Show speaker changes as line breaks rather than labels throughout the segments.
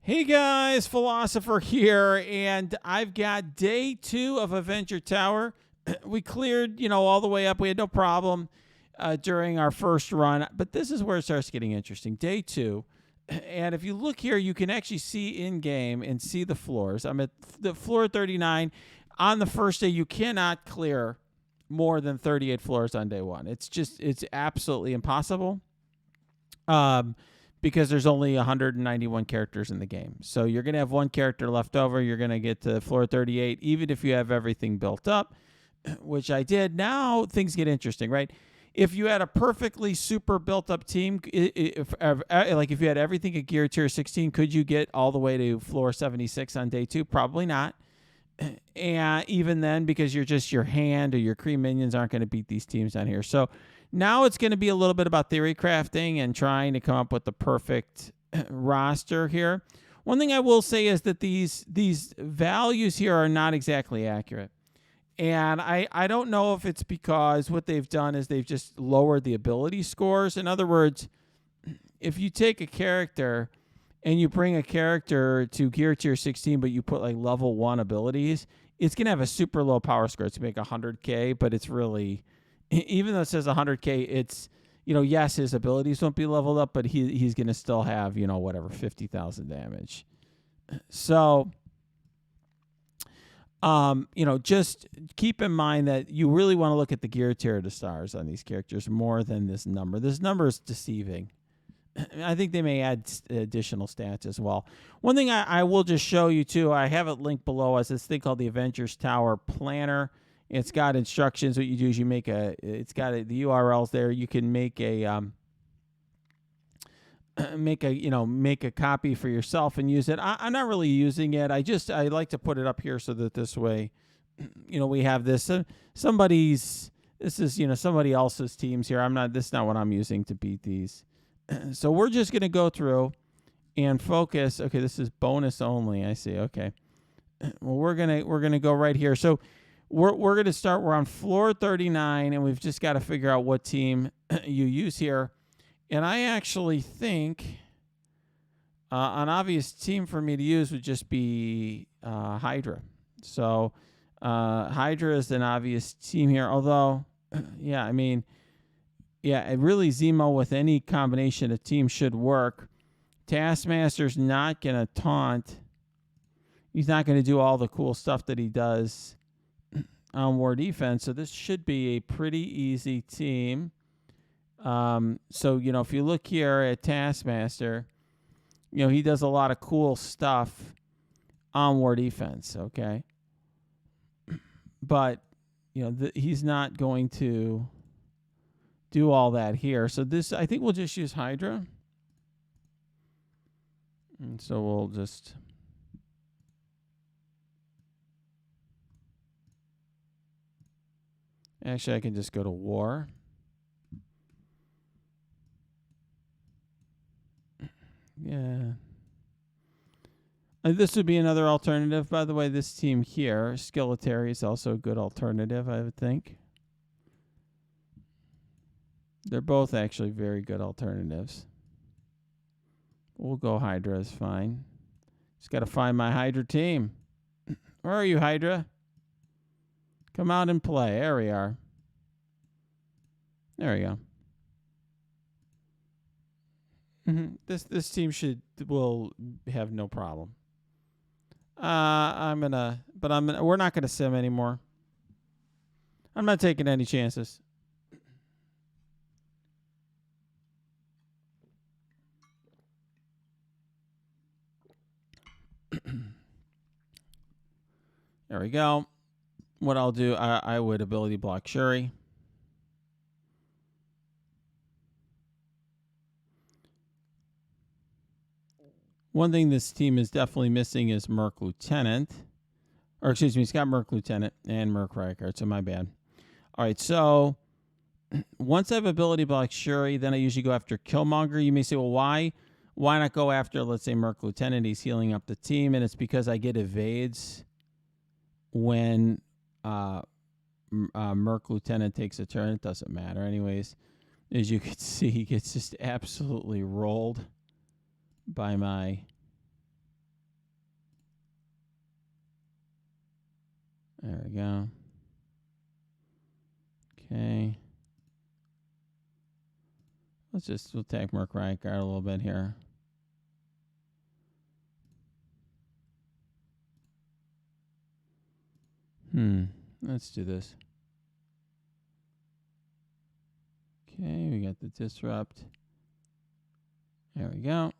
Hey guys, Philosopher here, and I've got day 2 of Avenger Tower. We cleared, all the way up. We had no problem during our first run, but this is where it starts getting interesting. Day 2, and if you look here, you can actually see in-game and see the floors. I'm at the floor 39. On the first day, you cannot clear more than 38 floors on day 1. It's absolutely impossible. Because there's only 191 characters in the game. So you're going to have one character left over. You're going to get to floor 38, even if you have everything built up, which I did. Now things get interesting, right? If you had a perfectly super built up team, like if you had everything at gear tier 16, could you get all the way to floor 76 on day 2? Probably not. And even then, because you're just your hand or your Kree minions aren't going to beat these teams down here. So now it's going to be a little bit about theory crafting and trying to come up with the perfect roster here. One thing I will say is that these values here are not exactly accurate. And I don't know if it's because what they've done is they've just lowered the ability scores. In other words, if you take a character and you bring a character to gear tier 16, but you put like level 1 abilities, it's going to have a super low power score. It's going to make 100K, but it's really, even though it says 100K, it's, yes, his abilities won't be leveled up, but he's going to still have, whatever, 50,000 damage. So, just keep in mind that you really want to look at the gear tier of the stars on these characters more than this number. This number is deceiving. I think they may add additional stats as well. One thing I will just show you, too, I have it linked below as this thing called the Avengers Tower Planner. It's got instructions. What you do is you make it's got the URLs there. You can make make a copy for yourself and use it. I'm not really using it. I like to put it up here so that this way, we have this. Somebody else's teams here. This is not what I'm using to beat these. So we're just going to go through and focus. Okay, this is bonus only. I see. Okay. Well, we're going to go right here. So we're going to start. We're on floor 39, and we've just got to figure out what team you use here. And I actually think an obvious team for me to use would just be Hydra. So Hydra is an obvious team here. Although, really Zemo with any combination of teams should work. Taskmaster's not going to taunt. He's not going to do all the cool stuff that he does on war defense. So this should be a pretty easy team. So, if you look here at Taskmaster, he does a lot of cool stuff on war defense, okay? But, he's not going to do all that here. So I think we'll just use Hydra. And so we'll just... Actually, I can just go to war. Yeah. This would be another alternative. By the way, this team here, Skillitary, is also a good alternative, I would think. They're both actually very good alternatives. We'll go Hydra is fine. Just got to find my Hydra team. Where are you, Hydra? Come out and play. There we are. There we go. This team will have no problem. We're not gonna sim anymore. I'm not taking any chances. There we go. What I'll do, I would ability block Shuri. One thing this team is definitely missing is Merc Lieutenant. Or excuse me, it's got Merc Lieutenant and Merc Reichert, so my bad. All right, so once I have ability block Shuri, then I usually go after Killmonger. You may say, well, why? Why not go after, let's say, Merc Lieutenant? He's healing up the team, and it's because I get evades when Merc Lieutenant takes a turn. It doesn't matter. Anyways, as you can see, he gets just absolutely rolled by my There we go. Okay. We'll attack Merc Riot Guard a little bit here. Let's do this. Okay, we got the disrupt. There we go.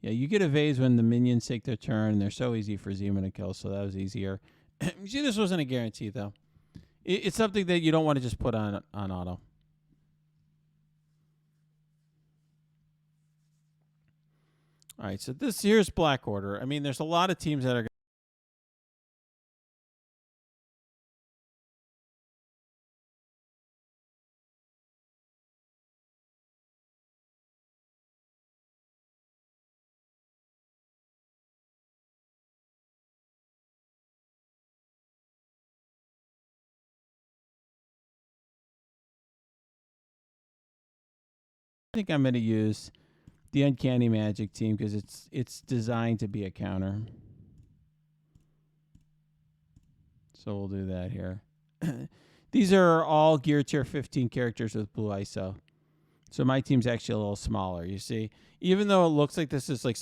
Yeah, you get evades when the minions take their turn. They're so easy for Zima to kill, so that was easier. You see, this wasn't a guarantee, though. It's something that you don't want to just put on auto. All right, so here's Black Order. I mean, there's a lot of teams that are I think I'm going to use the Uncanny Magic team because it's designed to be a counter. So we'll do that here. These are all gear tier 15 characters with blue ISO. So my team's actually a little smaller, you see. Even though it looks like this is like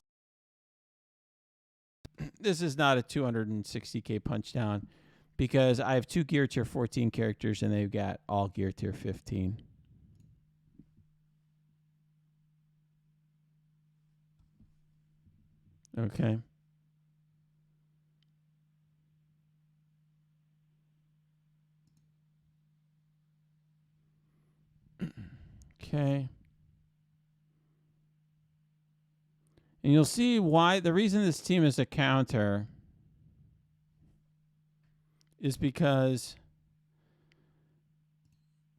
this is not a 260k punch down because I have 2 gear tier 14 characters and they've got all gear tier 15. Okay. Okay. And you'll see why the reason this team is a counter is because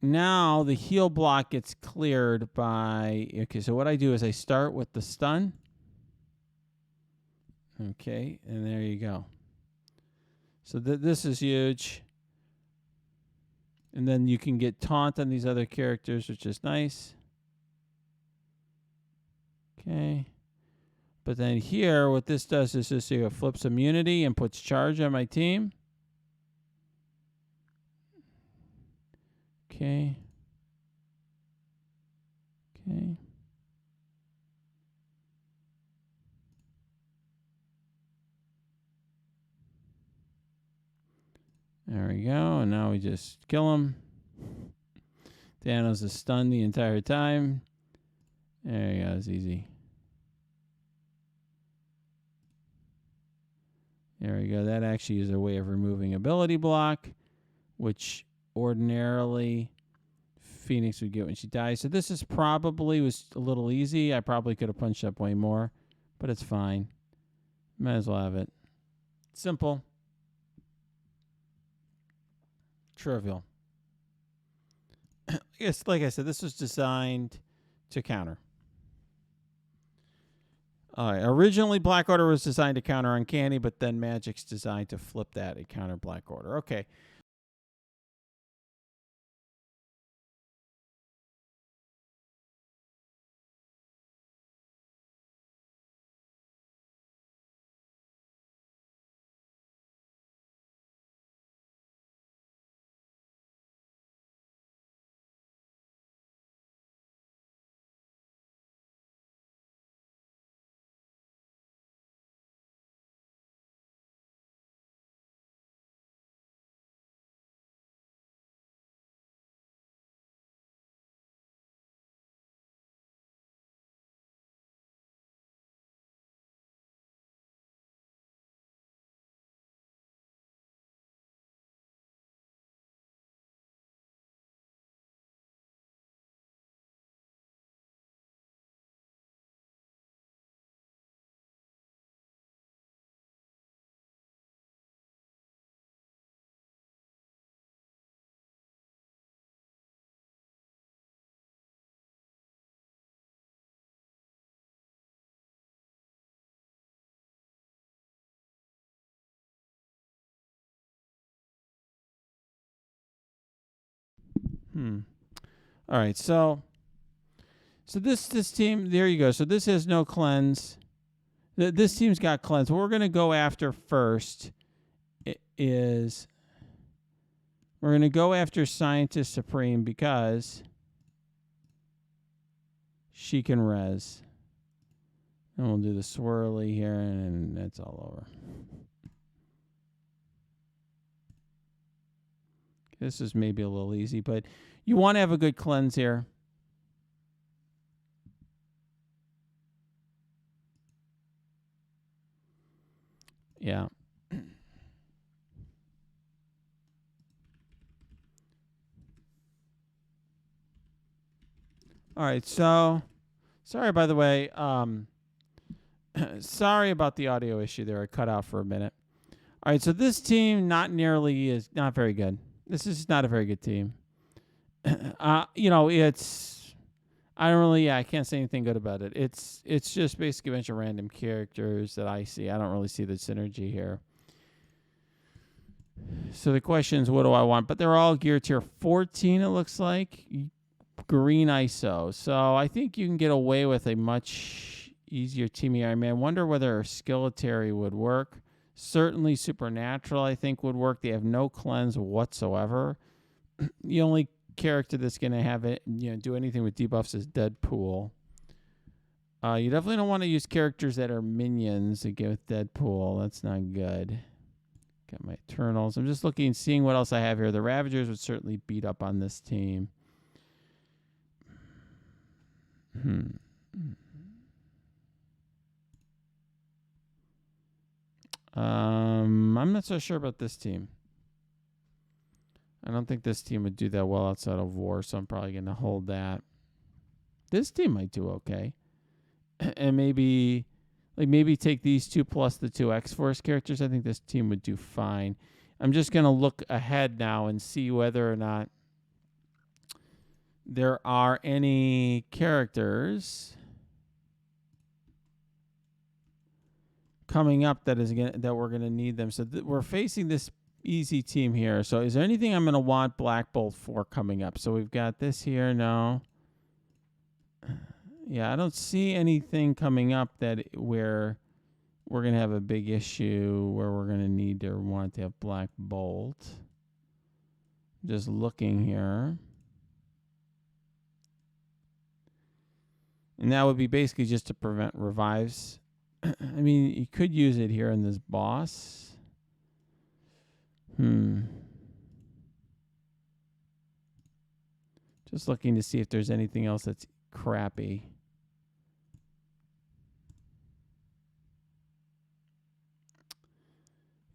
now the heal block gets cleared by... Okay, so what I do is I start with the stun. Okay, and there you go. So this is huge. And then you can get taunt on these other characters, which is nice. Okay. But then here, what this does is just it flips immunity and puts charge on my team. Okay. Okay. There we go. And now we just kill him. Thanos is stunned the entire time. There you go. It's easy. There we go. That actually is a way of removing ability block, which ordinarily Phoenix would get when she dies. So this is probably was a little easy. I probably could have punched up way more, but it's fine. Might as well have it. Simple. Trivial. Yes, like I said, this was designed to counter. Originally, Black Order was designed to counter Uncanny, but then Magic's designed to flip that and counter Black Order. Okay. All right, so this team, there you go. So this has no cleanse. This team's got cleanse. What we're going to go after first is we're going to go after Scientist Supreme because she can res. And we'll do the swirly here, and that's all over. This is maybe a little easy, but you want to have a good cleanse here. Yeah. All right, so sorry, by the way. Sorry about the audio issue there. I cut out for a minute. All right, so this team not very good. This is not a very good team. It's I can't say anything good about it. It's just basically a bunch of random characters that I see. I don't really see the synergy here. So the question is, what do I want? But they're all gear tier 14, it looks like. Green ISO. So I think you can get away with a much easier team here. I mean, I wonder whether Skillitary would work. Certainly Supernatural, I think, would work. They have no cleanse whatsoever. The only character that's going to have it, do anything with debuffs is Deadpool. You definitely don't want to use characters that are minions to get with Deadpool. That's not good. Got my Eternals. I'm just looking, seeing what else I have here. The Ravagers would certainly beat up on this team. I'm not so sure about this team. I don't think this team would do that well outside of war, so I'm probably going to hold that. This team might do okay. And maybe take these two plus the two X-Force characters. I think this team would do fine. I'm just going to look ahead now and see whether or not there are any characters coming up that we're going to need them. So we're facing this easy team here. So is there anything I'm going to want Black Bolt for coming up? So we've got this here. No. Yeah, I don't see anything coming up where we're going to have a big issue where we're going to need or want to have Black Bolt. Just looking here. And that would be basically just to prevent revives. I mean, you could use it here in this boss. Just looking to see if there's anything else that's crappy.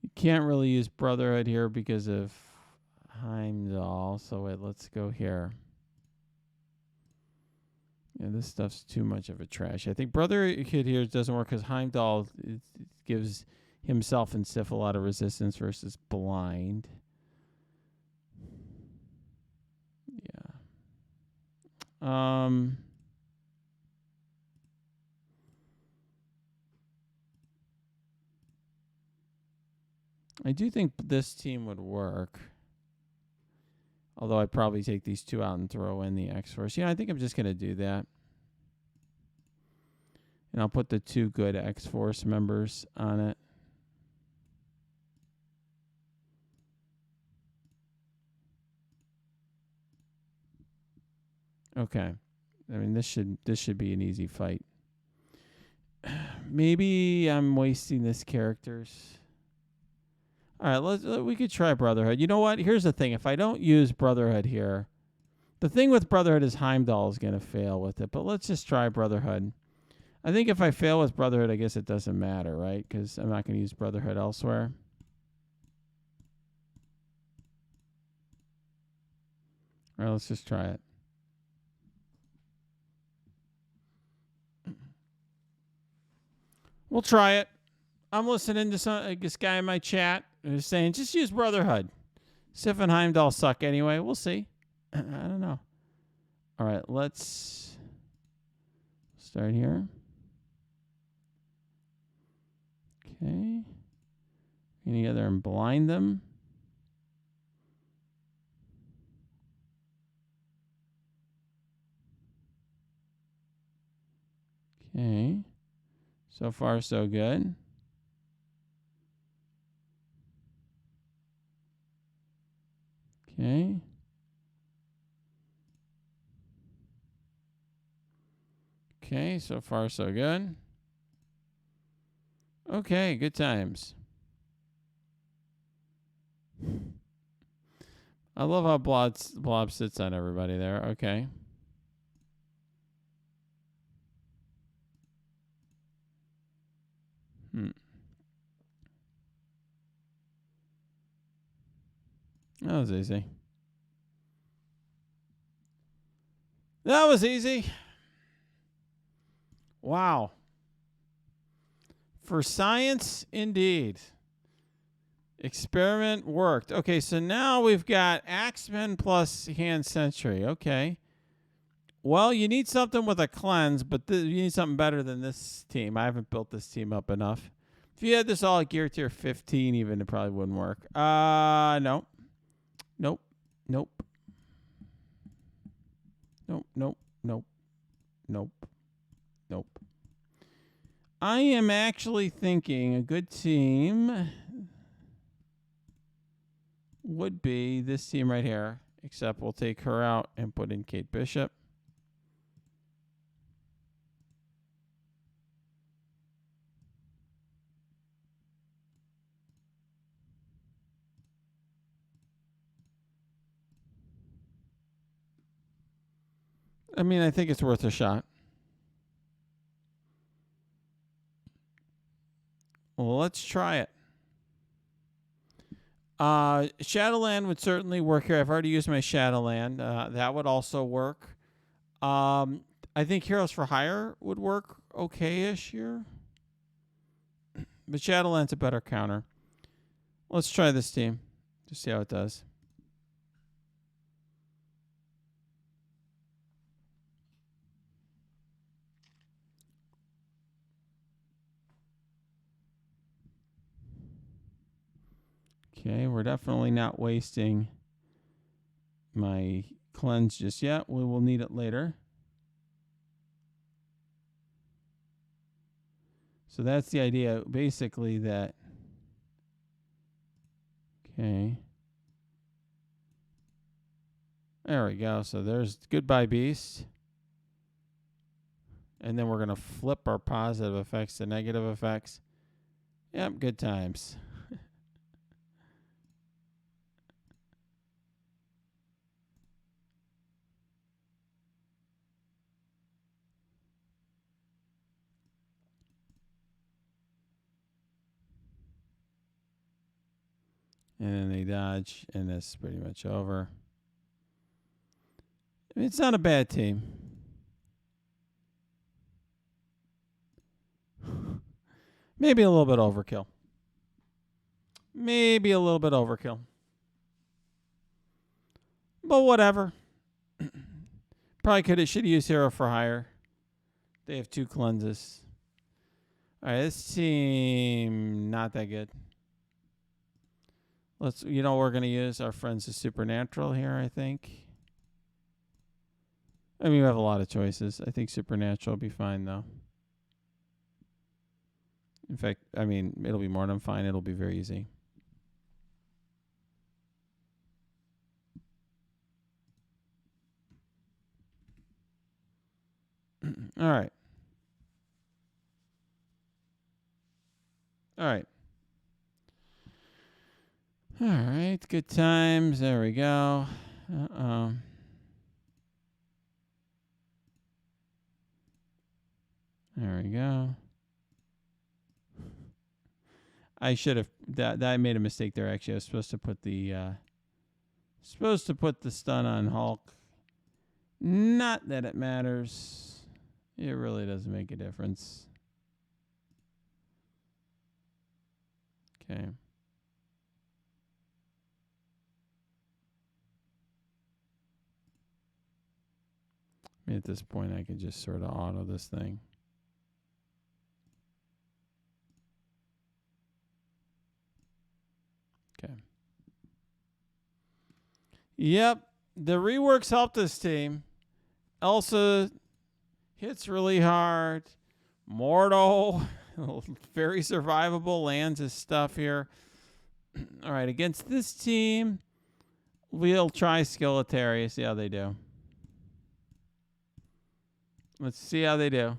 You can't really use Brotherhood here because of Heimdall. So wait, let's go here. Yeah, this stuff's too much of a trash. I think Brotherhood here doesn't work because Heimdall it gives himself and Sif a lot of resistance versus blind. Yeah. I do think this team would work. Although I'd probably take these two out and throw in the X-Force. Yeah, I think I'm just going to do that. And I'll put the two good X-Force members on it. Okay. I mean, this should be an easy fight. Maybe I'm wasting this characters. All right, we could try Brotherhood. You know what? Here's the thing. If I don't use Brotherhood here, the thing with Brotherhood is Heimdall is going to fail with it. But let's just try Brotherhood. I think if I fail with Brotherhood, I guess it doesn't matter, right? Because I'm not going to use Brotherhood elsewhere. All right, let's just try it. We'll try it. I'm listening to this guy in my chat who's saying, just use Brotherhood. Sif and Heimdall suck anyway. We'll see. I don't know. All right, let's start here. Okay. Get together and blind them. Okay. So far, so good. Okay. Okay, so far, so good. Okay, good times. I love how Blob sits on everybody there. Okay. That was easy. That was easy. Wow. For science, indeed. Experiment worked. Okay, so now we've got Axemen plus Hand Sentry. Okay. Well, you need something with a cleanse, but you need something better than this team. I haven't built this team up enough. If you had this all at gear tier 15 even, it probably wouldn't work. No. Nope. Nope. Nope. Nope. Nope. Nope. Nope. I am actually thinking a good team would be this team right here, except we'll take her out and put in Kate Bishop. I mean, I think it's worth a shot. Well, let's try it. Shadowland would certainly work here. I've already used my Shadowland. That would also work. I think Heroes for Hire would work okay-ish here. But Shadowland's a better counter. Let's try this team. Just see how it does. Okay, we're definitely not wasting my cleanse just yet. We will need it later. So that's the idea, basically, that... Okay. There we go. So there's Goodbye Beast. And then we're going to flip our positive effects to negative effects. Yep, good times. And then they dodge, and that's pretty much over. I mean, it's not a bad team. Maybe a little bit overkill. Maybe a little bit overkill. But whatever. Probably should have used Hero for Hire. They have 2 cleanses. All right, this team, not that good. You know what we're going to use? Our friends of Supernatural here, I think. I mean, we have a lot of choices. I think Supernatural will be fine, though. In fact, I mean, it'll be more than fine. It'll be very easy. All right. All right. All right. Good times. There we go. There we go. I should have that I made a mistake there. Actually, I was supposed to put the stun on Hulk. Not that it matters. It really doesn't make a difference. Okay. I mean, at this point, I could just sort of auto this thing. Okay. Yep. The reworks helped this team. Elsa hits really hard. Mordo Very survivable. Lands his stuff here. All right, against this team, we'll try Skillitary. See how they do. Let's see how they do.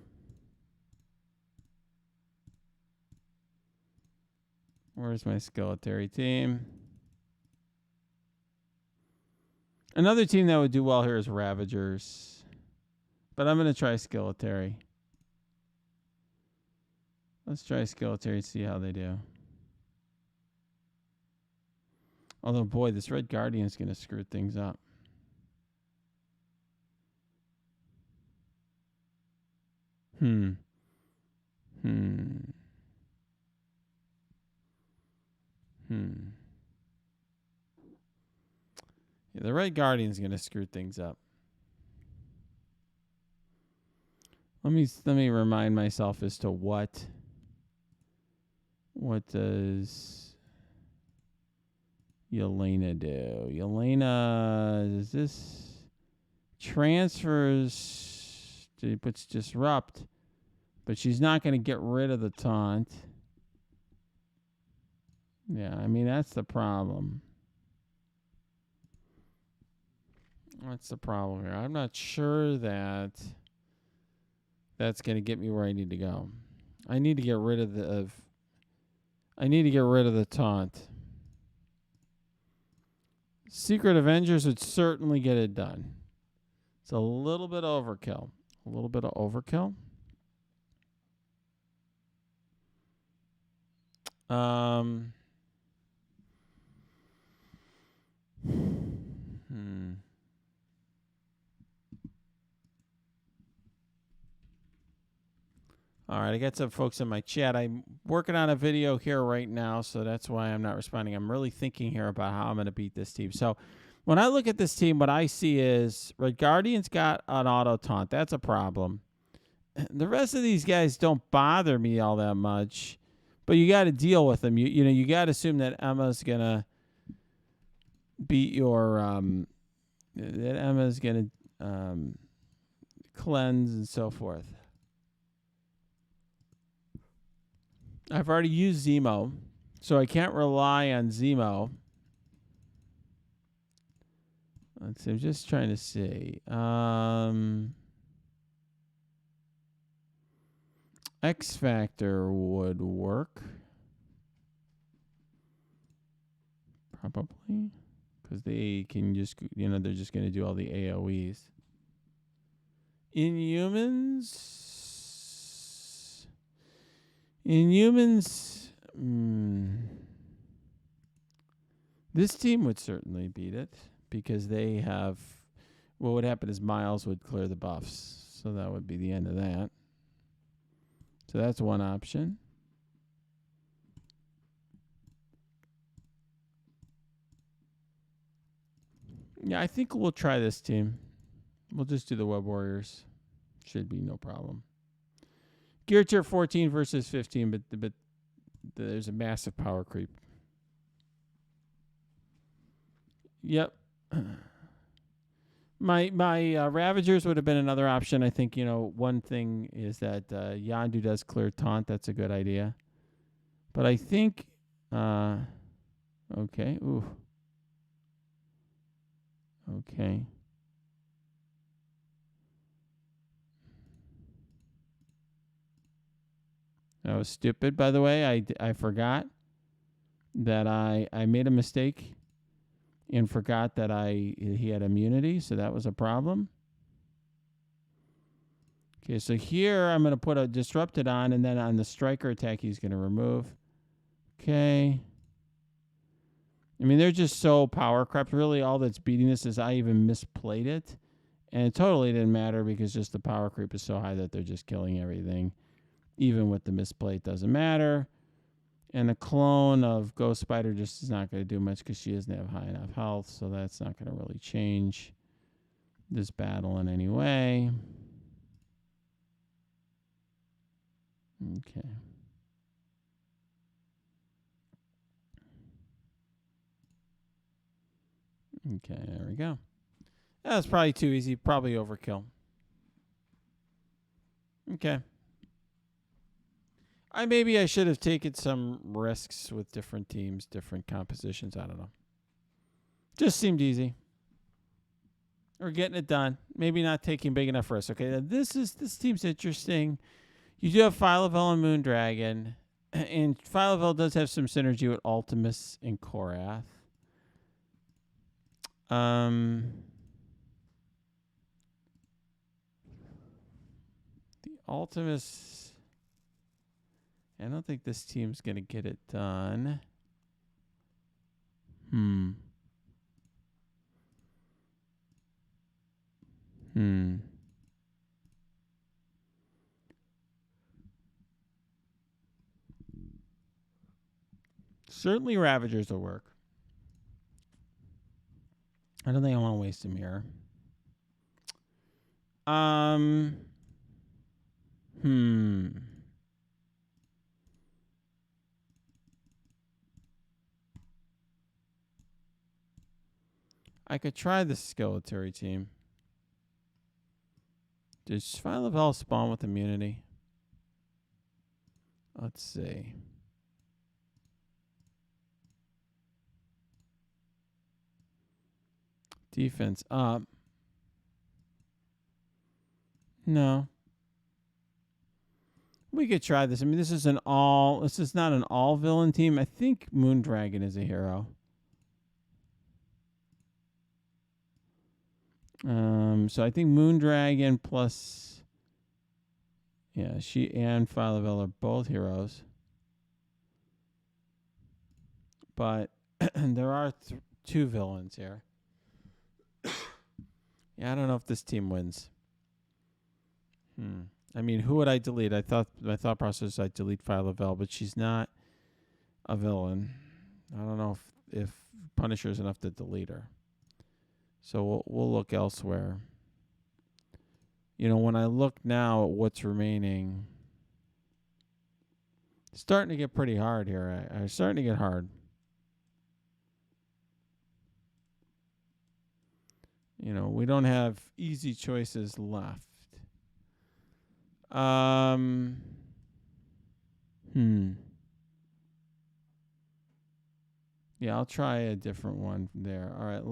Where's my Skillitary team? Another team that would do well here is Ravagers. But I'm going to try Skillitary. Let's try Skillitary and see how they do. Although, boy, this Red Guardian is going to screw things up. Yeah, the Red Guardian's going to screw things up. Let me remind myself as to what does Yelena do? Yelena, does this transfers, she puts disrupt, but she's not going to get rid of the taunt. Yeah, I mean, that's the problem. That's the problem here. I'm not sure that that's going to get me where I need to go. I need to get rid of the taunt. Secret Avengers would certainly get it done. It's a little bit overkill. A little bit of overkill. All right, I got some folks in my chat. I'm working on a video here right now, so that's why I'm not responding. I'm really thinking here about how I'm going to beat this team. So when I look at this team, what I see is Red Guardian's got an auto taunt. That's a problem. The rest of these guys don't bother me all that much, but you got to deal with them. You got to assume that Emma's going to beat your that Emma's going to cleanse and so forth. I've already used Zemo, so I can't rely on Zemo. Let's see, I'm just trying to see. X Factor would work. Probably. Because they can just, they're just going to do all the AoEs. Inhumans, this team would certainly beat it because they have, what would happen is Miles would clear the buffs. So that would be the end of that. So that's one option. Yeah, I think we'll try this team. We'll just do the Web Warriors. Should be no problem. Gear tier 14 versus 15, but there's a massive power creep. Yep. My Ravagers would have been another option. I think, one thing is that Yondu does clear taunt. That's a good idea. But I think, okay. Ooh. Okay. That was stupid, by the way. I forgot that I made a mistake and forgot that he had immunity, so that was a problem. Okay, so here I'm going to put a disrupted on, and then on the striker attack he's going to remove. Okay. I mean, they're just so power crept. Really, all that's beating this is I even misplayed it. And it totally didn't matter because just the power creep is so high that they're just killing everything. Even with the misplay, it doesn't matter. And the clone of Ghost Spider just is not going to do much because she doesn't have high enough health. So that's not going to really change this battle in any way. Okay. Okay, there we go. That's probably too easy. Probably overkill. Okay. Maybe I should have taken some risks with different teams, different compositions. I don't know. Just seemed easy. Or getting it done. Maybe not taking big enough risks. Okay, this team's interesting. You do have Phyla-Vell and Moondragon. And Phyla-Vell does have some synergy with Ultimus and Korath. The Ultimus, I don't think this team's going to get it done. Certainly Ravagers will work. I don't think I want to waste them here. I could try the Skillitary team. Does Phyla-Vell spawn with immunity? Let's see. Defense up. No. We could try this. I mean, this is not an all villain team. I think Moondragon is a hero. So I think Moondragon plus, yeah, she and Phyla-Vell are both heroes. But there are two villains here. Yeah, I don't know if this team wins. I mean, who would I delete? My thought process was I'd delete Phyla-Vell, but she's not a villain. I don't know if Punisher's enough to delete her. So we'll look elsewhere. You know, when I look now at what's remaining, it's starting to get pretty hard here. It's starting to get hard. You know, we don't have easy choices left. Yeah, I'll try a different one there. All right,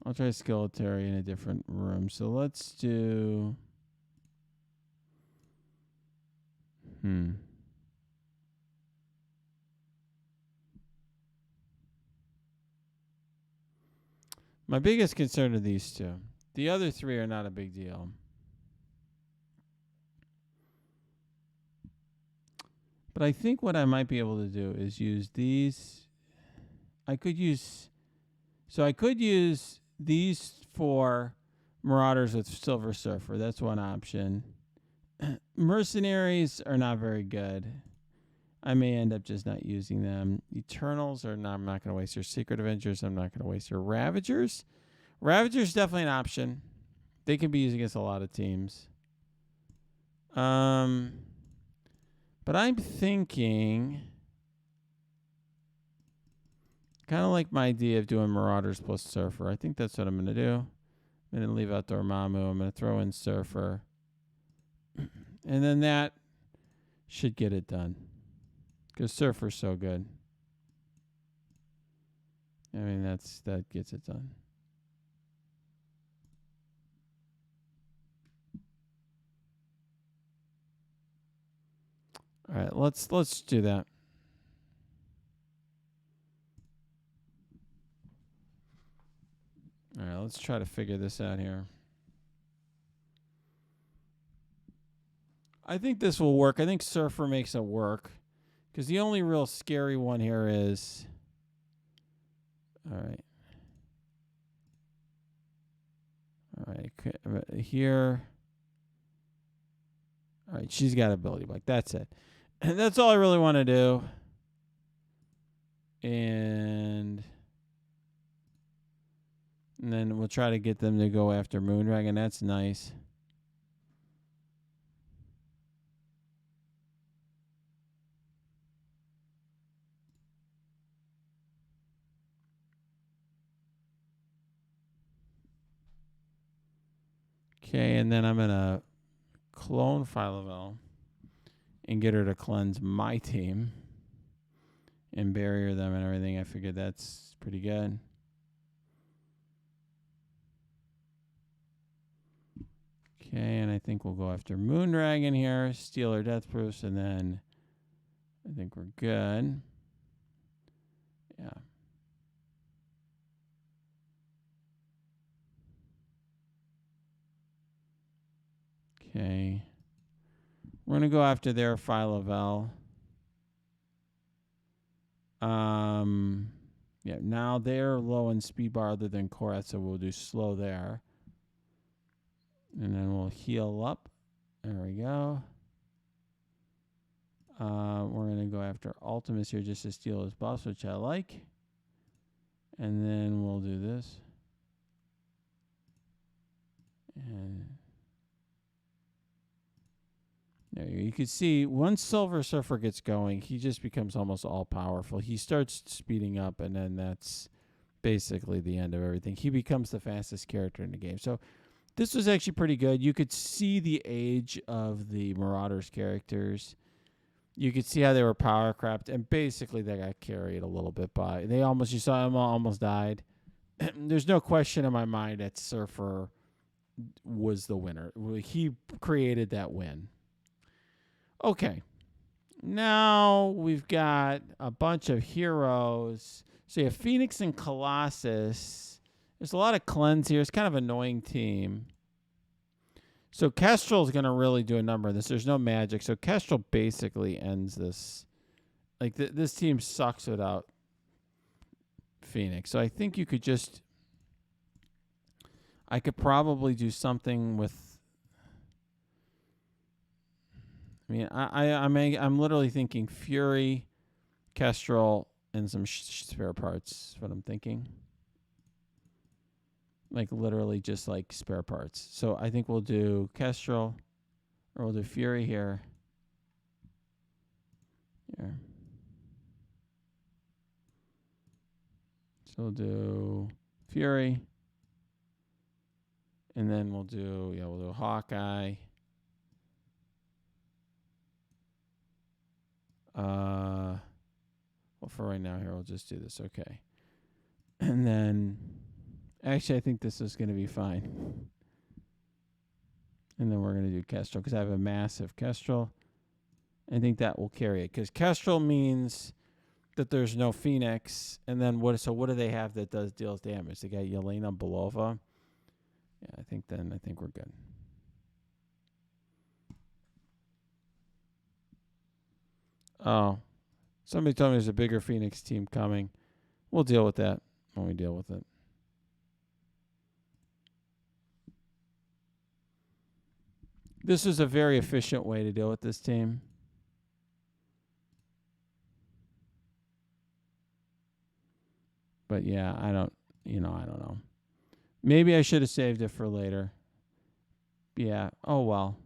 I'll try Skillitary in a different room. So let's do... My biggest concern are these two. The other three are not a big deal. But I think what I might be able to do is use these. I could use these for Marauders with Silver Surfer. That's one option. Mercenaries are not very good. I may end up just not using them. Eternals are not. I'm not going to waste their Secret Avengers. I'm not going to waste their Ravagers. Ravagers definitely an option. They can be used against a lot of teams. But I'm thinking, kind of like my idea of doing Marauders plus Surfer. I think that's what I'm going to do. I'm going to leave out Dormammu. I'm going to throw in Surfer. And then that should get it done. Because Surfer's so good. I mean, that gets it done. All right, let's do that. All right, let's try to figure this out here. I think this will work. I think Surfer makes it work. Because the only real scary one here is... All right. All right, here... All right, she's got ability bug. That's it. And that's all I really want to do. And then we'll try to get them to go after Moondragon. That's nice. Okay, and then I'm going to clone Phyla-Vell. and get her to cleanse my team and barrier them and everything. I figured that's pretty good. Okay, and I think we'll go after Moondragon here, steal her death proofs, and then I think we're good. Yeah. Okay. We're going to go after their Phyla-Vel. Yeah, now they're low in speed bar other than Korath, so we'll do slow there. And then we'll heal up. There we go. We're going to go after Ultimus here just to steal his buffs, which I like. And then we'll do this. And there you can see once Silver Surfer gets going, he just becomes almost all powerful. He starts speeding up, and then that's basically the end of everything. He becomes the fastest character in the game. So this was actually pretty good. You could see the age of the Marauders characters. You could see how they were power crept, and basically they got carried a little bit by. They almost, you saw them almost died. There's no question in my mind that Surfer was the winner. He created that win. Okay, now we've got a bunch of heroes. So you have Phoenix and Colossus. There's a lot of cleanse here. It's kind of an annoying team. So Kestrel is going to really do a number of this. There's no magic. So Kestrel basically ends this. Like this team sucks without Phoenix. So I think you could just... I could probably do something with... I mean, I'm literally thinking Fury, Kestrel, and some spare parts. That's what I'm thinking. Like literally just like spare parts. So I think we'll do Kestrel, or we'll do Fury here. Here. So we'll do Fury, and then we'll do Hawkeye. Well, for right now here, we'll just do this. Okay. And then, actually, I think this is going to be fine. And then we're going to do Kestrel because I have a massive Kestrel. I think that will carry it because Kestrel means that there's no Phoenix. And then what do they have that deals damage? They got Yelena Belova. Yeah, I think we're good. Oh. Somebody told me there's a bigger Phoenix team coming. We'll deal with that when we deal with it. This is a very efficient way to deal with this team. But yeah, I don't know. Maybe I should have saved it for later. Yeah, oh well.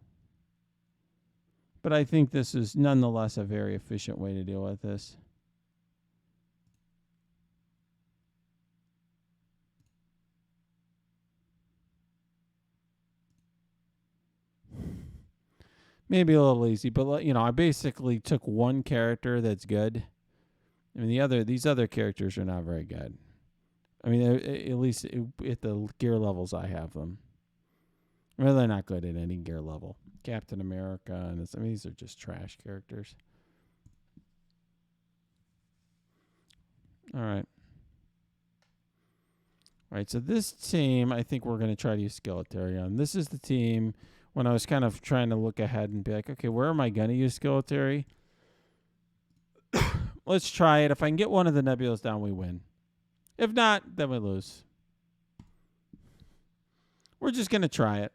But I think this is nonetheless a very efficient way to deal with this. Maybe a little easy, but I basically took one character that's good. I mean, these other characters are not very good. I mean, at least at the gear levels I have them. Well, they're not good at any gear level. Captain America, and these are just trash characters. All right. All right, so this team, I think we're going to try to use Skillitary on. This is the team when I was kind of trying to look ahead and be like, okay, where am I going to use Skillitary? Let's try it. If I can get one of the Nebulas down, we win. If not, then we lose. We're just going to try it.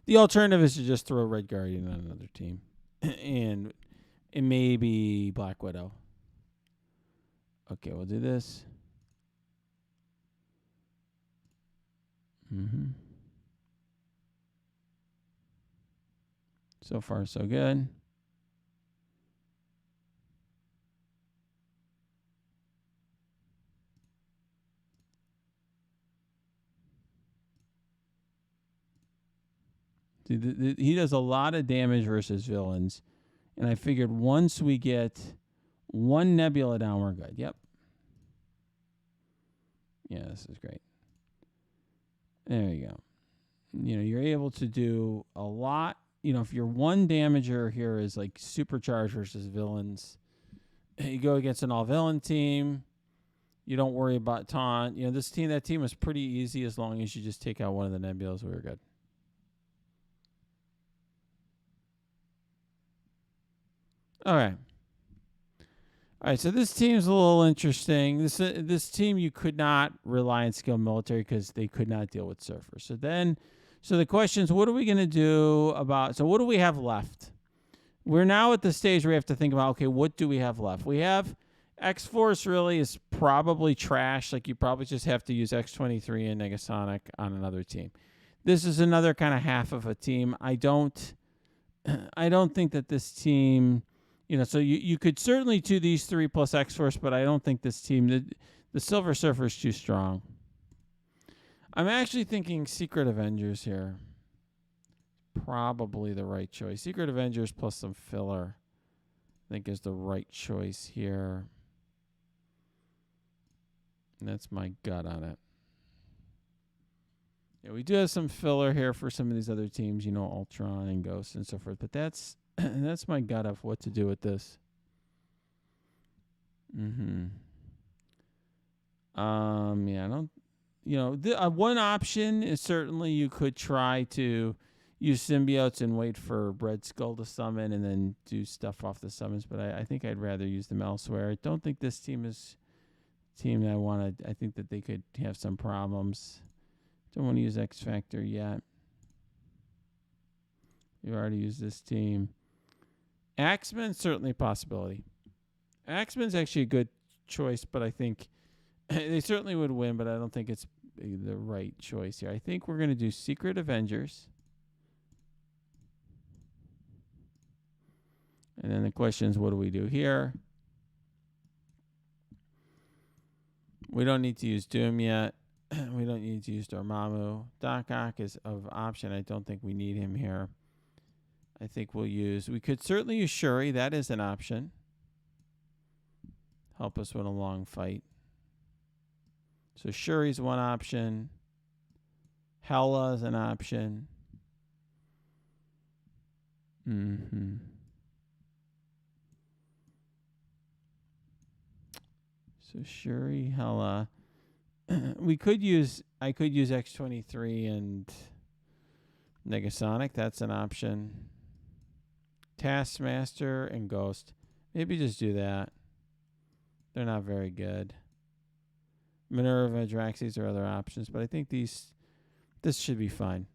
The alternative is to just throw Red Guardian on another team. And it may be Black Widow. Okay, we'll do this. So far, so good. He does a lot of damage versus villains. And I figured once we get one Nebula down, we're good. Yep. Yeah, this is great. There you go. You know, you're able to do a lot. You know, if your one damager here is like supercharged versus villains, you go against an all-villain team. You don't worry about taunt. You know, that team was pretty easy as long as you just take out one of the Nebulas. We were good. All right. All right, so this team's a little interesting. This team, you could not rely on skilled military because they could not deal with surfers. So the question is, what are we going to do about... So what do we have left? We're now at the stage where we have to think about, okay, what do we have left? We have... X-Force really is probably trash. Like, you probably just have to use X-23 and Negasonic on another team. This is another kind of half of a team. I don't think that this team... You know, so you could certainly do these three plus X-Force, but I don't think this team, the Silver Surfer is too strong. I'm actually thinking Secret Avengers here. Probably the right choice. Secret Avengers plus some filler, I think, is the right choice here. And that's my gut on it. Yeah, we do have some filler here for some of these other teams, you know, Ultron and Ghost and so forth, but that's my gut of what to do with this. Yeah, I don't... You know, one option is certainly you could try to use symbiotes and wait for Red Skull to summon and then do stuff off the summons, but I think I'd rather use them elsewhere. I don't think this team is a team that I want to... I think that they could have some problems. Don't want to use X Factor yet. We've already used this team. Axemen, certainly a possibility. Axemen's actually a good choice, but I think they certainly would win, but I don't think it's the right choice here. I think we're going to do Secret Avengers. And then the question is, what do we do here? We don't need to use Doom yet. We don't need to use Dormammu. Doc Ock is of option. I don't think we need him here. I think we could certainly use Shuri. That is an option. Help us win a long fight. So Shuri's one option. Hela's an option. So Shuri, Hela. I could use X-23 and Negasonic. That's an option. Taskmaster and Ghost. Maybe just do that. They're not very good. Minerva, Draxes are other options, but I think this should be fine.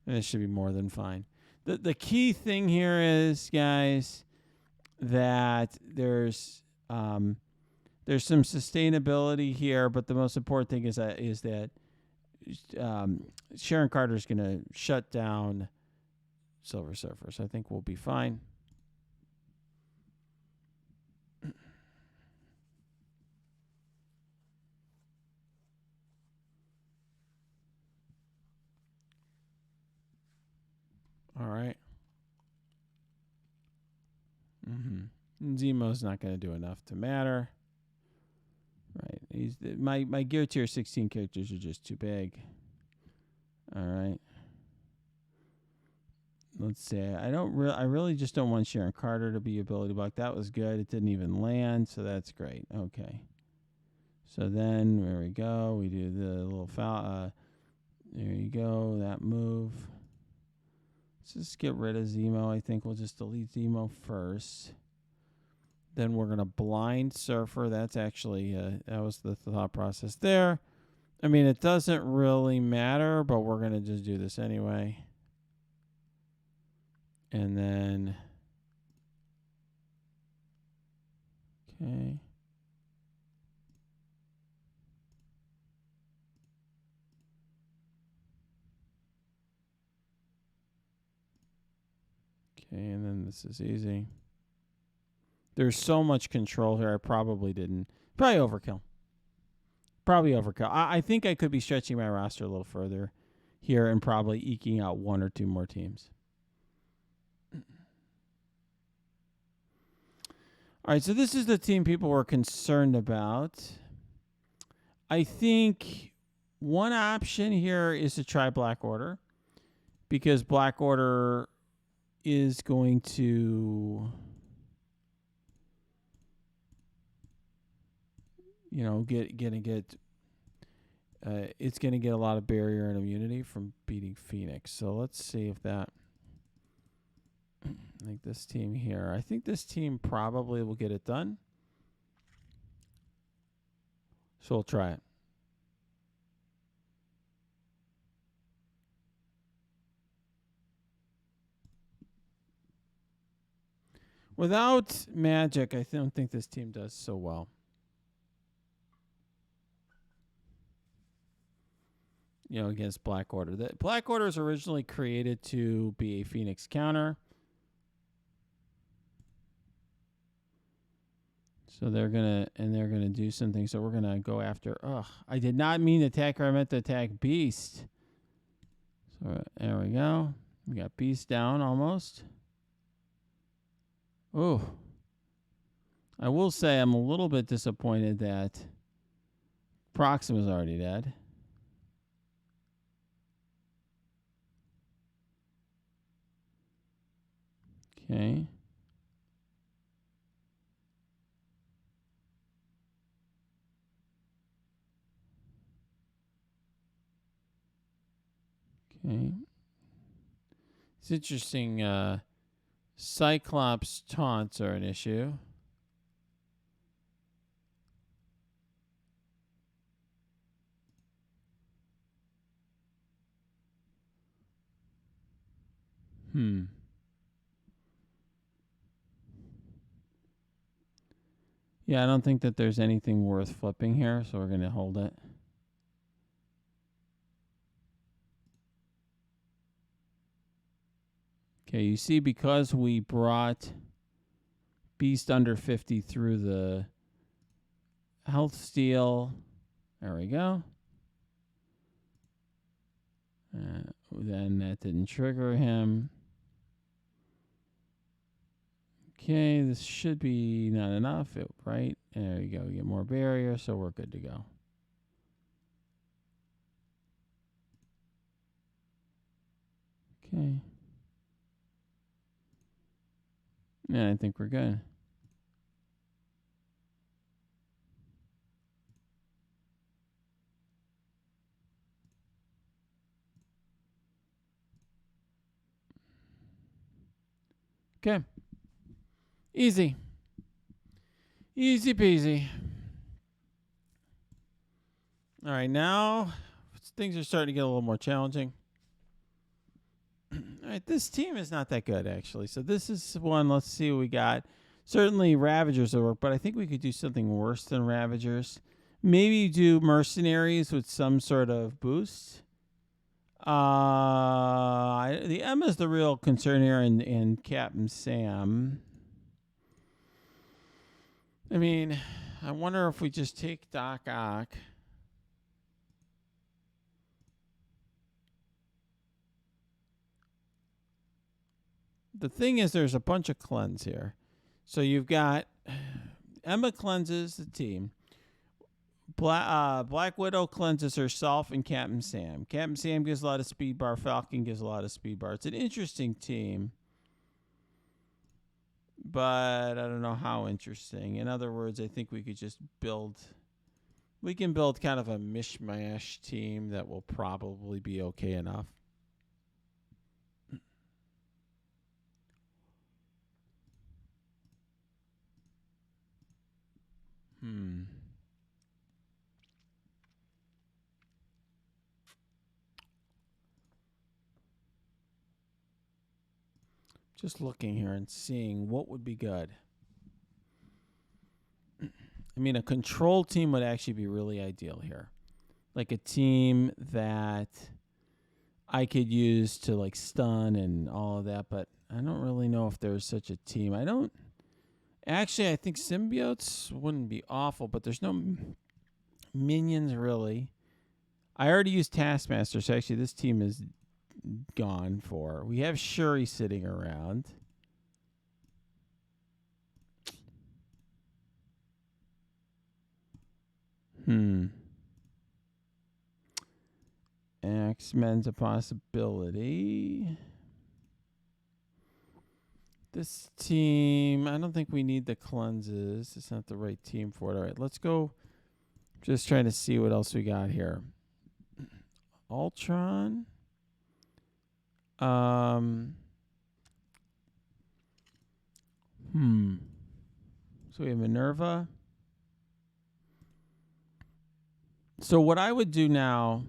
And it should be more than fine. The key thing here is, guys, that there's some sustainability here, but the most important thing is that Sharon Carter is going to shut down Silver Surfer. So I think we'll be fine. All right. Zemo's not going to do enough to matter. Right. My gear tier 16 characters are just too big. All right. Let's see. I really just don't want Sharon Carter to be ability block. That was good. It didn't even land, so that's great. Okay. So then there we go. We do the little foul. There you go. That move. Let's just get rid of Zemo. I think we'll just delete Zemo first. Then we're going to blind Surfer. That's actually, that was the thought process there. I mean, it doesn't really matter, but we're going to just do this anyway. And then, okay. Okay, and then this is easy. There's so much control here. I probably didn't. Probably overkill. I think I could be stretching my roster a little further here and probably eking out 1 or 2 more teams. All right, so this is the team people were concerned about. I think one option here is to try Black Order, because Black Order is going to, you know, it's going to get a lot of barrier and immunity from beating Phoenix. So let's see if that, like this team here, I think this team probably will get it done. So we'll try it. Without magic, I don't think this team does so well. You know, against Black Order. The Black Order is originally created to be a Phoenix counter. So they're gonna do something. So we're gonna go after. I did not mean to attack her. I meant to attack Beast. So there we go. We got Beast down almost. Oh, I will say I'm a little bit disappointed that Proxima's already dead. Okay. Okay. It's interesting. Cyclops taunts are an issue. Yeah, I don't think that there's anything worth flipping here, so we're going to hold it. Okay, you see, because we brought Beast under 50 through the health steal. There we go. Then that didn't trigger him. Okay, this should be not enough, right? There you go. We get more barrier, so we're good to go. Okay. Yeah, I think we're good. Okay. Easy. Easy peasy. All right, now things are starting to get a little more challenging. All right, this team is not that good, actually. So this is one. Let's see what we got. Certainly Ravagers will work, but I think we could do something worse than Ravagers. Maybe do Mercenaries with some sort of boost. The M is the real concern here, and Captain Sam. I mean, I wonder if we just take Doc Ock. The thing is, there's a bunch of cleanse here. So you've got Emma cleanses the team. Black Widow cleanses herself and Captain Sam. Captain Sam gives a lot of speed bar. Falcon gives a lot of speed bar. It's an interesting team, but I don't know how interesting. In other words, I think we could just build. We can build kind of a mishmash team that will probably be okay enough. Just looking here and seeing what would be good. I mean, a control team would actually be really ideal here. Like a team that I could use to like stun and all of that, but I don't really know if there's such a team. Actually, I think Symbiotes wouldn't be awful, but there's no minions really. I already used Taskmaster, so actually this team is gone for. We have Shuri sitting around. Axemen's a possibility. This team, I don't think we need the cleanses. It's not the right team for it. All right, let's go. Just trying to see what else we got here. Ultron. So we have Minerva. So what I would do now,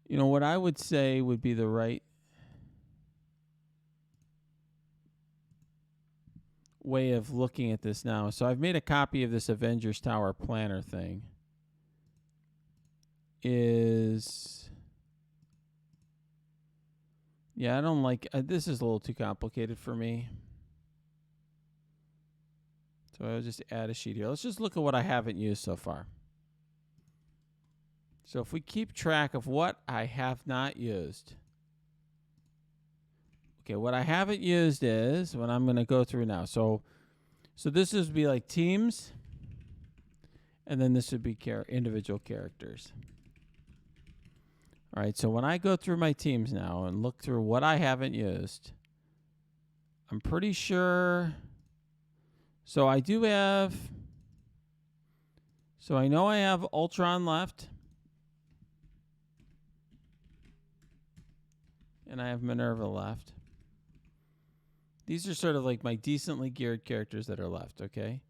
what I would say would be the right way of looking at this now. So I've made a copy of this Avengers Tower planner thing. Yeah, I don't like, this is a little too complicated for me. So I'll just add a sheet here. Let's just look at what I haven't used so far. So if we keep track of what I have not used. Okay, what I haven't used is what I'm going to go through now. So this would be like teams. And then this would be individual characters. All right, so when I go through my teams now and look through what I haven't used, I'm pretty sure. So I do have. So I know I have Ultron left. And I have Minerva left. These are sort of like my decently geared characters that are left, okay?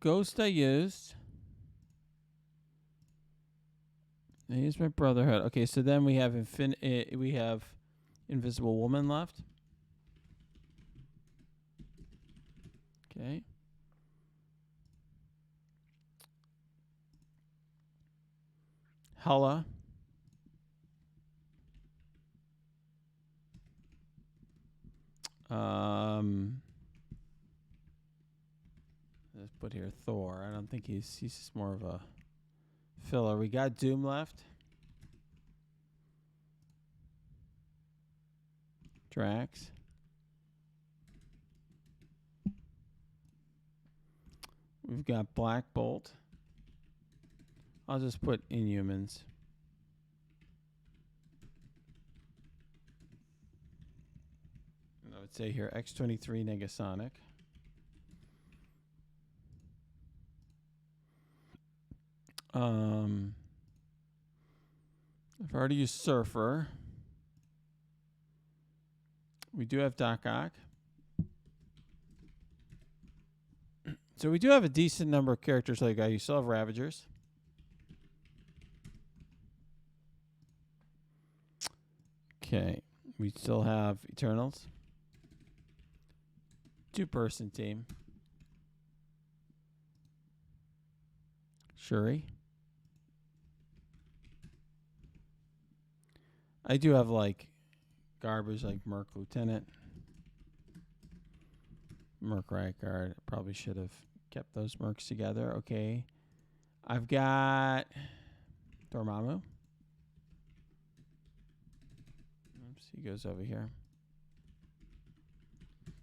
Ghost I used. I used my Brotherhood. Okay, so then we have Invisible Woman left. Okay. Hela. Let's put here Thor. I don't think he's just more of a filler. We got Doom left. Drax. We've got Black Bolt. I'll just put Inhumans. And I would say here X-23 Negasonic. I've already used Surfer. We do have Doc Ock. So we do have a decent number of characters like you still have Ravagers. Okay. We still have Eternals. 2-person team. Shuri. I do have like garbage like Merc Lieutenant. Merc Rackard. Probably should have kept those Mercs together. Okay. I've got Dormammu. Oops, he goes over here.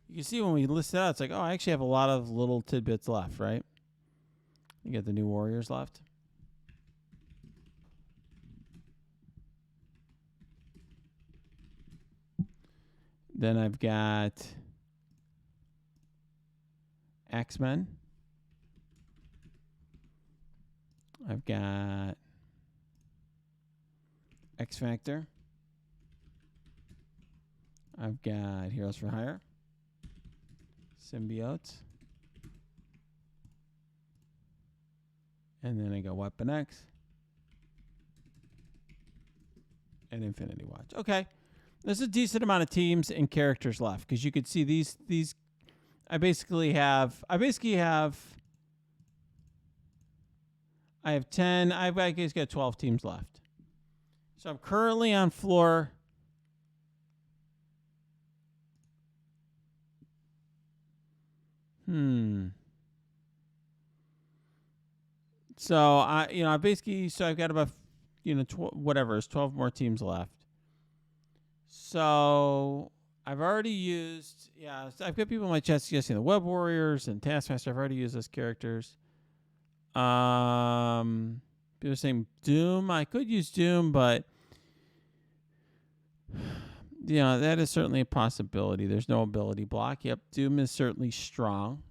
You can see when we list it out, it's like, oh, I actually have a lot of little tidbits left, right? You got the new Warriors left. Then I've got Axemen. I've got X Factor. I've got Heroes for Hire. Symbiotes. And then I got Weapon X. And Infinity Watch. Okay. There's a decent amount of teams and characters left because you could see these I have 10. I guess got 12 teams left. So I'm currently on floor So I basically, so I've got about, whatever, it's 12 more teams left. So I've already used, so I've got people in my chat suggesting the Web Warriors and Taskmaster. I've already used those characters. People are saying Doom. I could use Doom, but that is certainly a possibility. There's no ability block. Yep, Doom is certainly strong.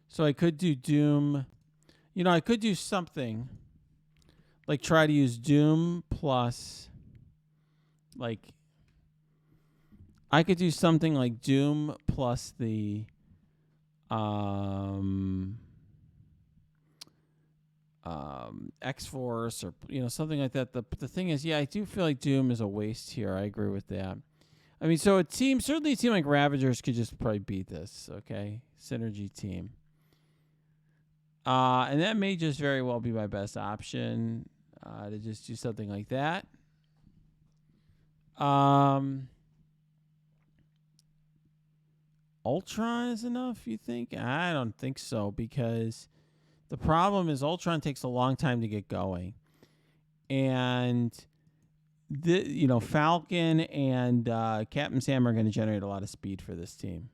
So I could do Doom. I could do something like try to use Doom plus, like, I could do something like Doom plus the X-Force or something like that. The thing is, I do feel like Doom is a waste here. I agree with that. I mean, so certainly a team like Ravagers could just probably beat this, okay? Synergy team. And that may just very well be my best option, to just do something like that. Ultron is enough, you think? I don't think so, because the problem is Ultron takes a long time to get going. And Falcon and Captain Sam are going to generate a lot of speed for this team.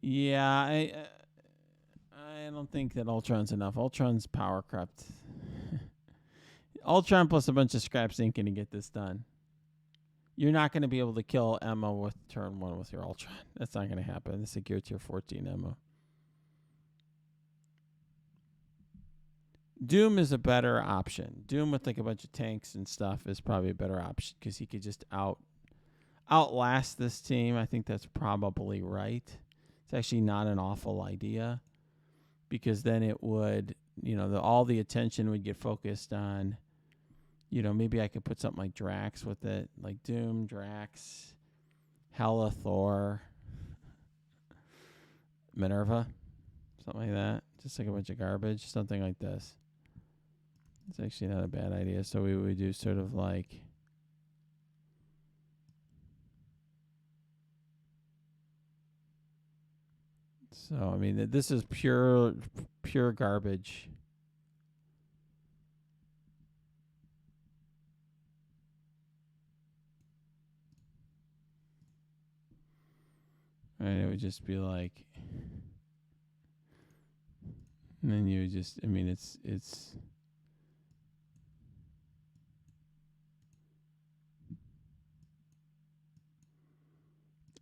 I don't think that Ultron's enough. Ultron's power crept. Ultron plus a bunch of scraps ain't going to get this done. You're not going to be able to kill Emma with turn 1 with your Ultron. That's not going to happen. This is a gear tier 14 Emma. Doom is a better option. Doom with like a bunch of tanks and stuff is probably a better option because he could just outlast this team. I think that's probably right. It's actually not an awful idea because then it would, all the attention would get focused on, maybe I could put something like Drax with it, like Doom, Drax, Hela, Thor, Minerva, something like that. Just like a bunch of garbage, something like this. It's actually not a bad idea. So we would do sort of like, so I mean this is pure garbage. Right, it would just be like, and then you would just, I mean it's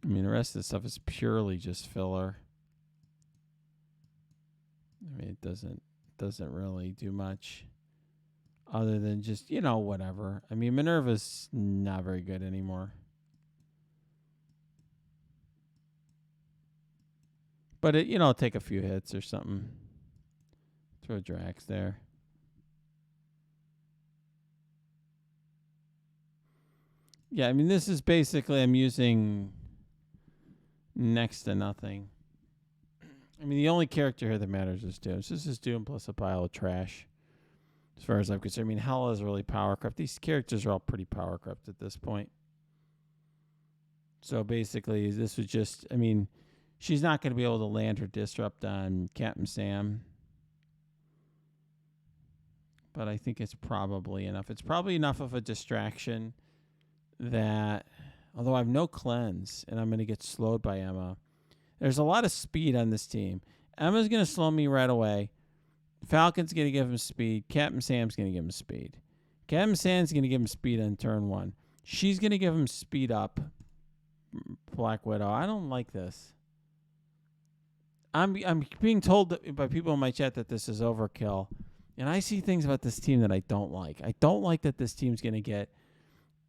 I mean, the rest of the stuff is purely just filler. I mean, it doesn't really do much other than just, whatever. I mean, Minerva's not very good anymore. But it'll take a few hits or something. Throw Drax there. Yeah, I mean, this is basically, I'm using next to nothing. I mean, the only character here that matters is Doom. So this is Doom plus a pile of trash, as far as I'm concerned. I mean, Hela is really power crept. These characters are all pretty power crept at this point. So basically, this was just, I mean, she's not going to be able to land her disrupt on Captain Sam. But I think it's probably enough. It's probably enough of a distraction that, although I have no cleanse and I'm going to get slowed by Emma, there's a lot of speed on this team. Emma's going to slow me right away. Falcon's going to give him speed. Captain Sam's going to give him speed. Captain Sam's going to give him speed on turn 1. She's going to give him speed up. Black Widow. I don't like this. I'm being told by people in my chat that this is overkill. And I see things about this team that I don't like. I don't like that this team's going to get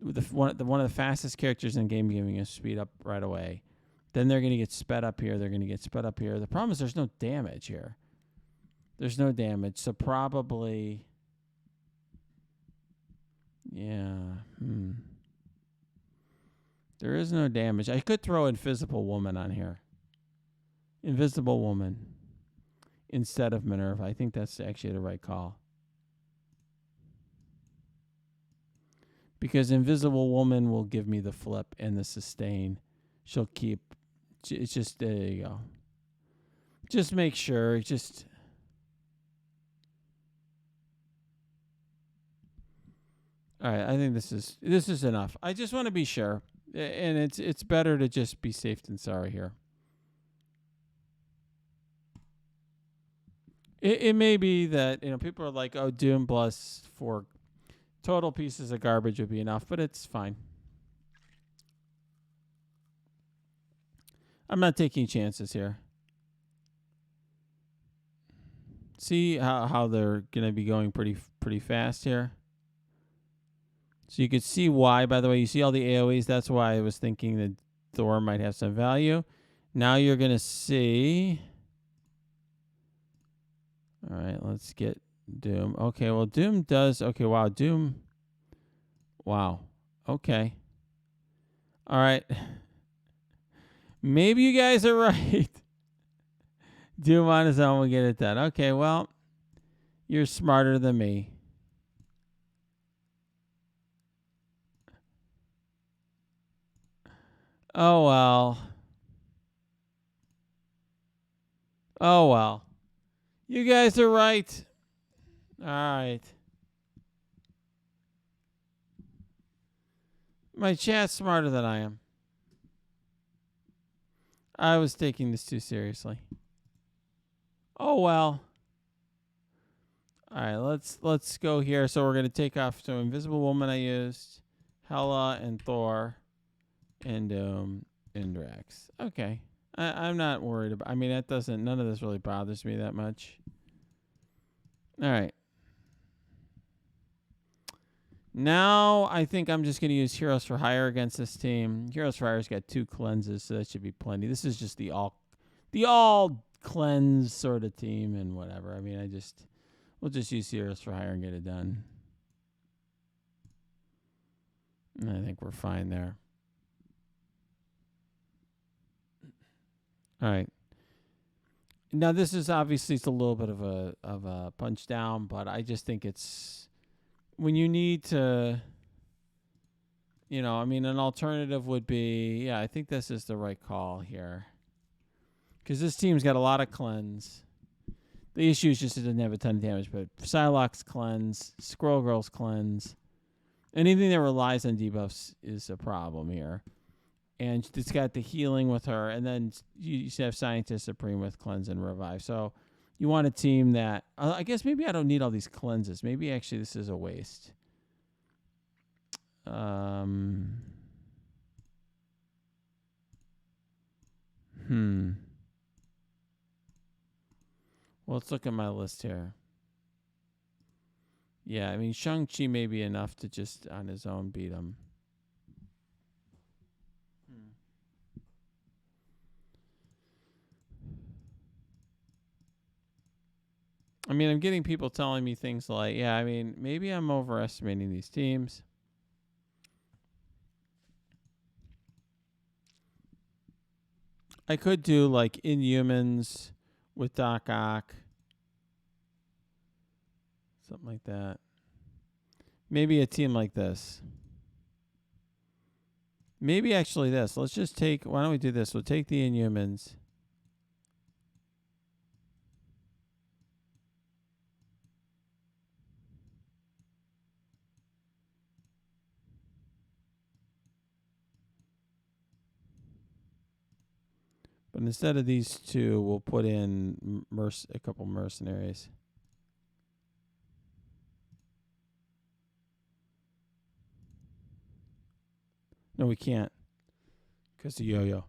one of the fastest characters in the game giving us speed up right away. Then they're going to get sped up here. They're going to get sped up here. The problem is there's no damage here. There's no damage. So probably, there is no damage. I could throw Invisible Woman on here. Invisible Woman instead of Minerva. I think that's actually the right call. Because Invisible Woman will give me the flip and the sustain. She'll keep It's just, there you go. Just make sure. Just. All right, I think this is enough. I just want to be sure, and it's better to just be safe than sorry here. It may be that people are like, oh, Doom plus 4 total pieces of garbage would be enough, but it's fine. I'm not taking chances here. See how they're gonna be going pretty fast here. So you could see why, by the way, you see all the AoEs. That's why I was thinking that Thor might have some value. Now you're going to see. All right, let's get Doom. Okay, well, Doom does. Okay, wow, Doom. Wow. Okay. All right. Maybe you guys are right. Doom on his own will get it done. Okay, well, you're smarter than me. Oh, well. Oh, well. You guys are right. All right. My chat's smarter than I am. I was taking this too seriously. Oh, well. All right, let's go here. So we're going to take off some Invisible Woman I used, Hela and Thor, and Drax. Okay. I'm not worried about. I mean, none of this really bothers me that much. All right. Now I think I'm just going to use Heroes for Hire against this team. Heroes for Hire's got 2 cleanses, so that should be plenty. This is just the all cleanse sort of team and whatever. I mean, we'll just use Heroes for Hire and get it done. And I think we're fine there. All right. Now this is obviously it's a little bit of a punch down, but I just think it's when you need to, I mean, an alternative would be, I think this is the right call here. Because this team's got a lot of cleanse. The issue is just it doesn't have a ton of damage, but Psylocke's cleanse, Squirrel Girl's cleanse, anything that relies on debuffs is a problem here. And it's got the healing with her, and then you have Scientist Supreme with cleanse and revive. So you want a team that I guess maybe I don't need all these cleanses. Maybe actually this is a waste. Well, let's look at my list here. Yeah, I mean, Shang-Chi may be enough to just on his own beat him. I mean, I'm getting people telling me things like, I mean, maybe I'm overestimating these teams. I could do like Inhumans with Doc Ock. Something like that. Maybe a team like this. Maybe actually this. Let's just why don't we do this? We'll take the Inhumans. But instead of these 2, we'll put in a couple mercenaries. No, we can't. Because the yo-yo.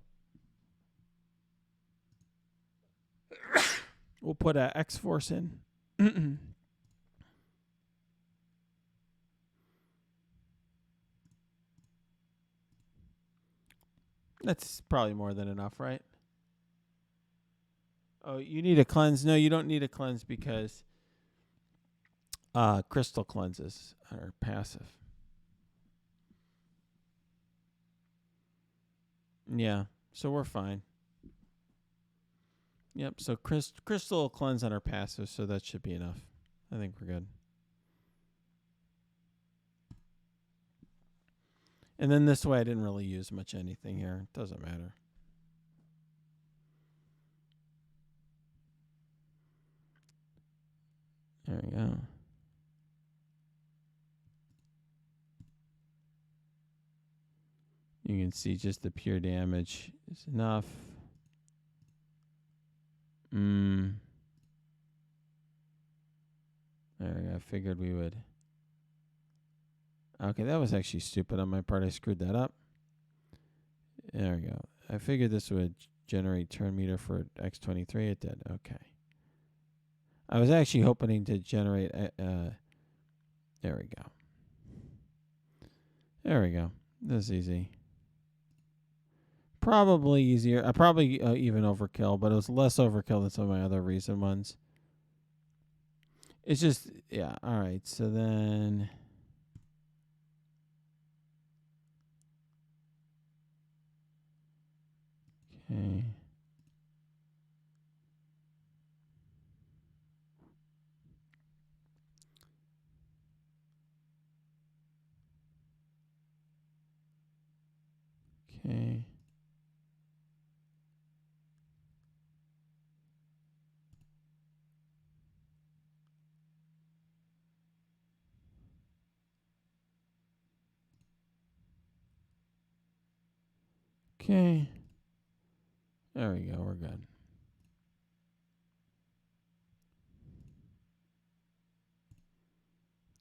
We'll put X-Force in. That's probably more than enough, right? Oh, you need a cleanse? No, you don't need a cleanse because crystal cleanses are passive. Yeah, so we're fine. Yep, so crystal cleanse on our passive, so that should be enough. I think we're good. And then this way I didn't really use much anything here. It doesn't matter. There we go. You can see just the pure damage is enough. There we go. I figured we would. Okay, that was actually stupid on my part. I screwed that up. There we go. I figured this would generate turn meter for X23. It did. Okay. I was actually hoping to generate... there we go. There we go. This is easy. Probably easier. Probably even overkill, but it was less overkill than some of my other recent ones. It's just... Yeah, all right. So then... Okay. Okay. Okay. There we go. We're good.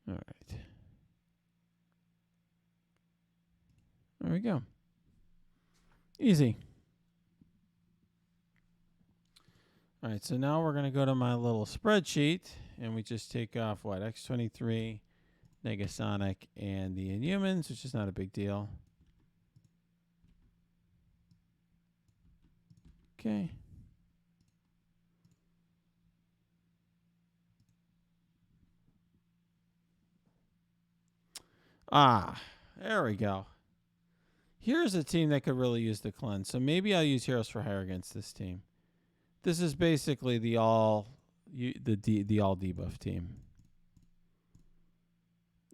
All right. There we go. Easy. All right, so now we're going to go to my little spreadsheet, and we just take off, what, X23, Negasonic, and the Inhumans, which is not a big deal. Okay. Ah, there we go. Here's a team that could really use the cleanse, so maybe I'll use Heroes for Hire against this team. This is basically the all debuff team.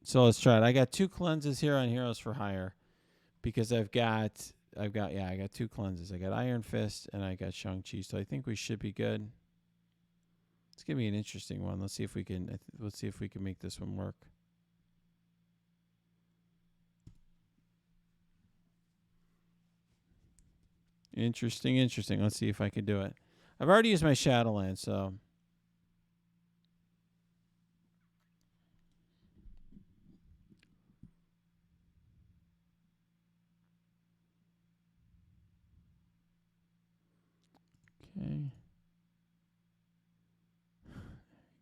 So let's try it. I got 2 cleanses here on Heroes for Hire because I got 2 cleanses. I got Iron Fist and I got Shang-Chi. So I think we should be good. It's gonna be an interesting one. Let's see if we can make this one work. Interesting. Let's see if I can do it. I've already used my Shadowland, so okay.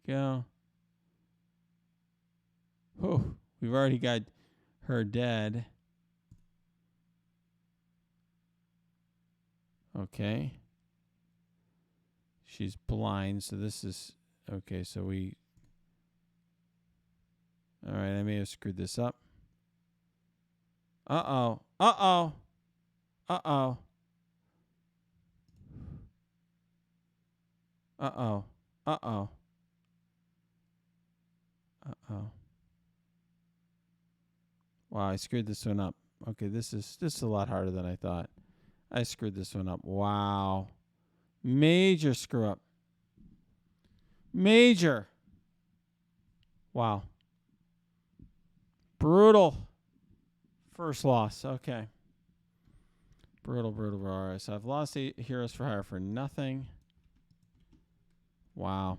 Go. Oh, we've already got her dead. Okay. She's blind, so this is okay, so we all right, I may have screwed this up. Uh-oh. Uh-oh. Uh-oh. Uh-oh. Uh-oh. Uh-oh. Wow, I screwed this one up. Okay, this is a lot harder than I thought. I screwed this one up. Wow. Major screw up. Major. Wow. Brutal. First loss. Okay. Brutal. All right, so I've lost 8 Heroes for Hire for nothing. Wow.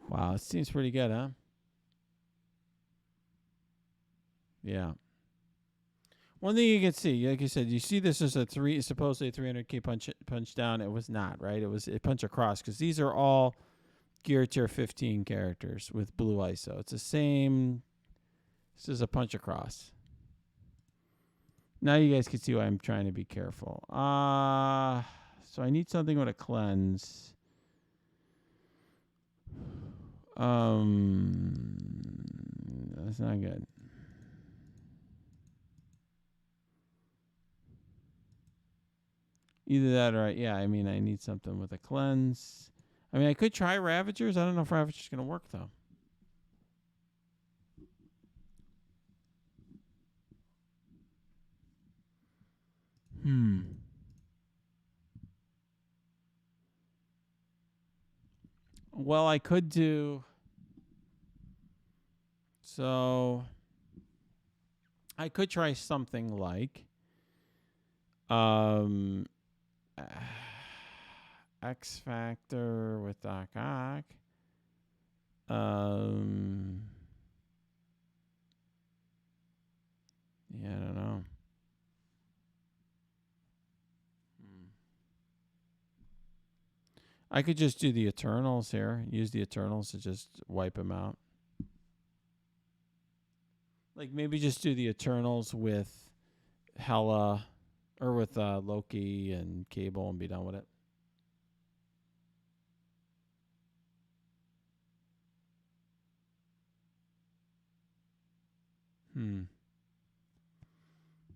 Wow, it seems pretty good, huh? Yeah. One thing you can see, like you said, you see this as supposedly 300k punch down. It was not, right? It was a punch across because these are all Gear Tier 15 characters with blue ISO. It's the same. This is a punch across. Now you guys can see why I'm trying to be careful. So I need something with a cleanse. That's not good. Either that or yeah, I mean, I need something with a cleanse. I mean, I could try Ravagers. I don't know if Ravagers going to work, though. Well, I could do... So... I could try something like... X Factor with Doc Ock. Yeah, I don't know. I could just do the Eternals here. Use the Eternals to just wipe them out. Like maybe just do the Eternals with Hela or with Loki and Cable and be done with it.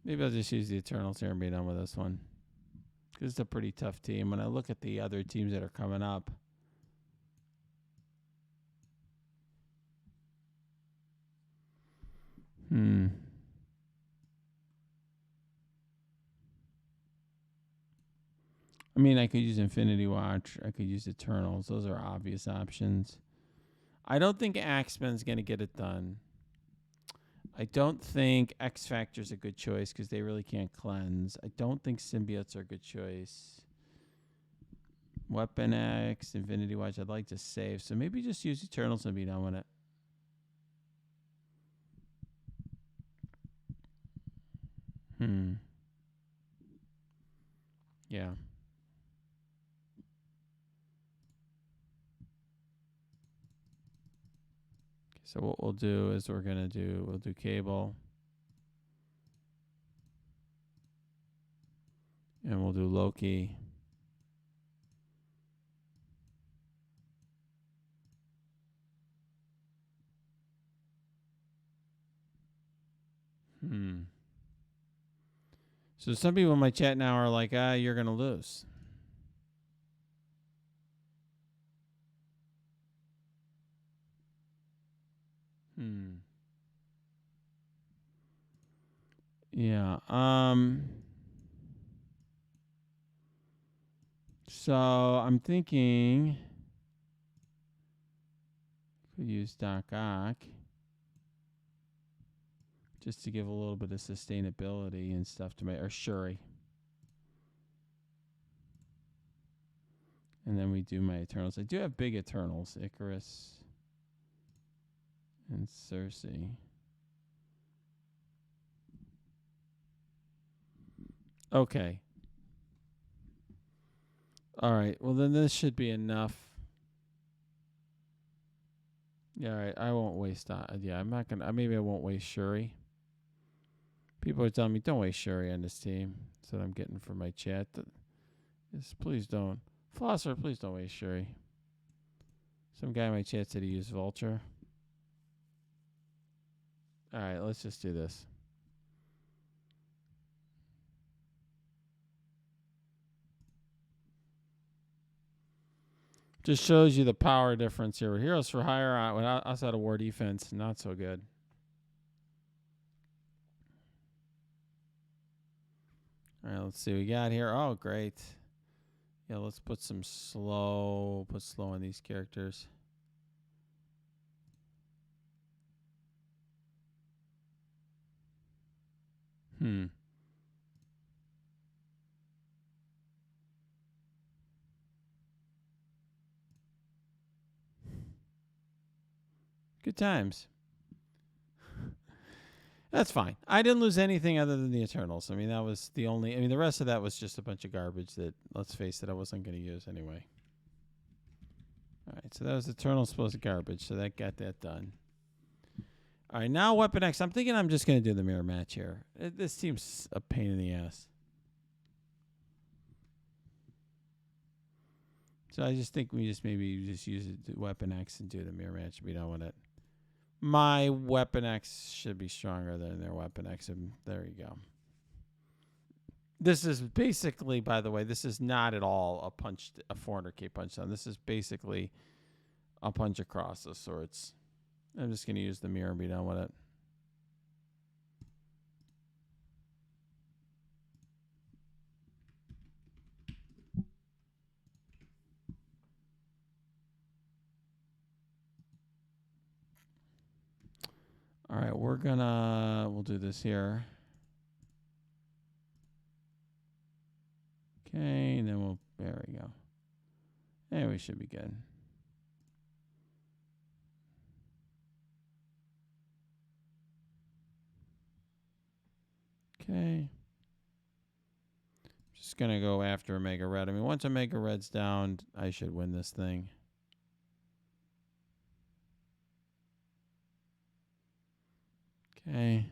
Maybe I'll just use the Eternals here and be done with this one. Because it's a pretty tough team. When I look at the other teams that are coming up. I mean, I could use Infinity Watch. I could use Eternals. Those are obvious options. I don't think Axemen's going to get it done. I don't think X Factor's a good choice because they really can't cleanse. I don't think Symbiotes are a good choice. Weapon X, Infinity Watch, I'd like to save. So maybe just use Eternals and be done with it. Yeah. So what we'll do is we'll do Cable. And we'll do Loki. So some people in my chat now are like, you're going to lose. Yeah. So I'm thinking could use Doc Ock just to give a little bit of sustainability and stuff to my or Shuri. And then we do my Eternals. I do have big Eternals, Icarus and Cersei. Okay. All right. Well, then this should be enough. Yeah, all right. I won't waste that. Yeah, I'm not going to. Maybe I won't waste Shuri. People are telling me, don't waste Shuri on this team. That's what I'm getting from my chat. Please don't. Flosser, please don't waste Shuri. Some guy in my chat said he used Vulture. All right, let's just do this. Just shows you the power difference here. Heroes for hire outside of war defense, not so good. All right, let's see what we got here. Oh, great. Yeah, let's put some slow. Put slow on these characters. Good times. That's fine. I didn't lose anything other than the Eternals. I mean, that was the only... I mean, the rest of that was just a bunch of garbage that, let's face it, I wasn't going to use anyway. All right, so that was Eternals plus garbage, so that got that done. All right, now Weapon X. I'm thinking I'm just going to do the mirror match here. This seems a pain in the ass. So I just think we just maybe just use Weapon X and do the mirror match. We don't want it. My Weapon X should be stronger than their Weapon X. And there you go. This is basically, by the way, this is not at all a 400k punch down. This is basically a punch across of sorts. I'm just going to use the mirror and be done with it. All right, we'll do this here. Okay, and then there we go. And we should be good. Okay. Just going to go after Omega Red. I mean, once Omega Red's down, I should win this thing. Okay.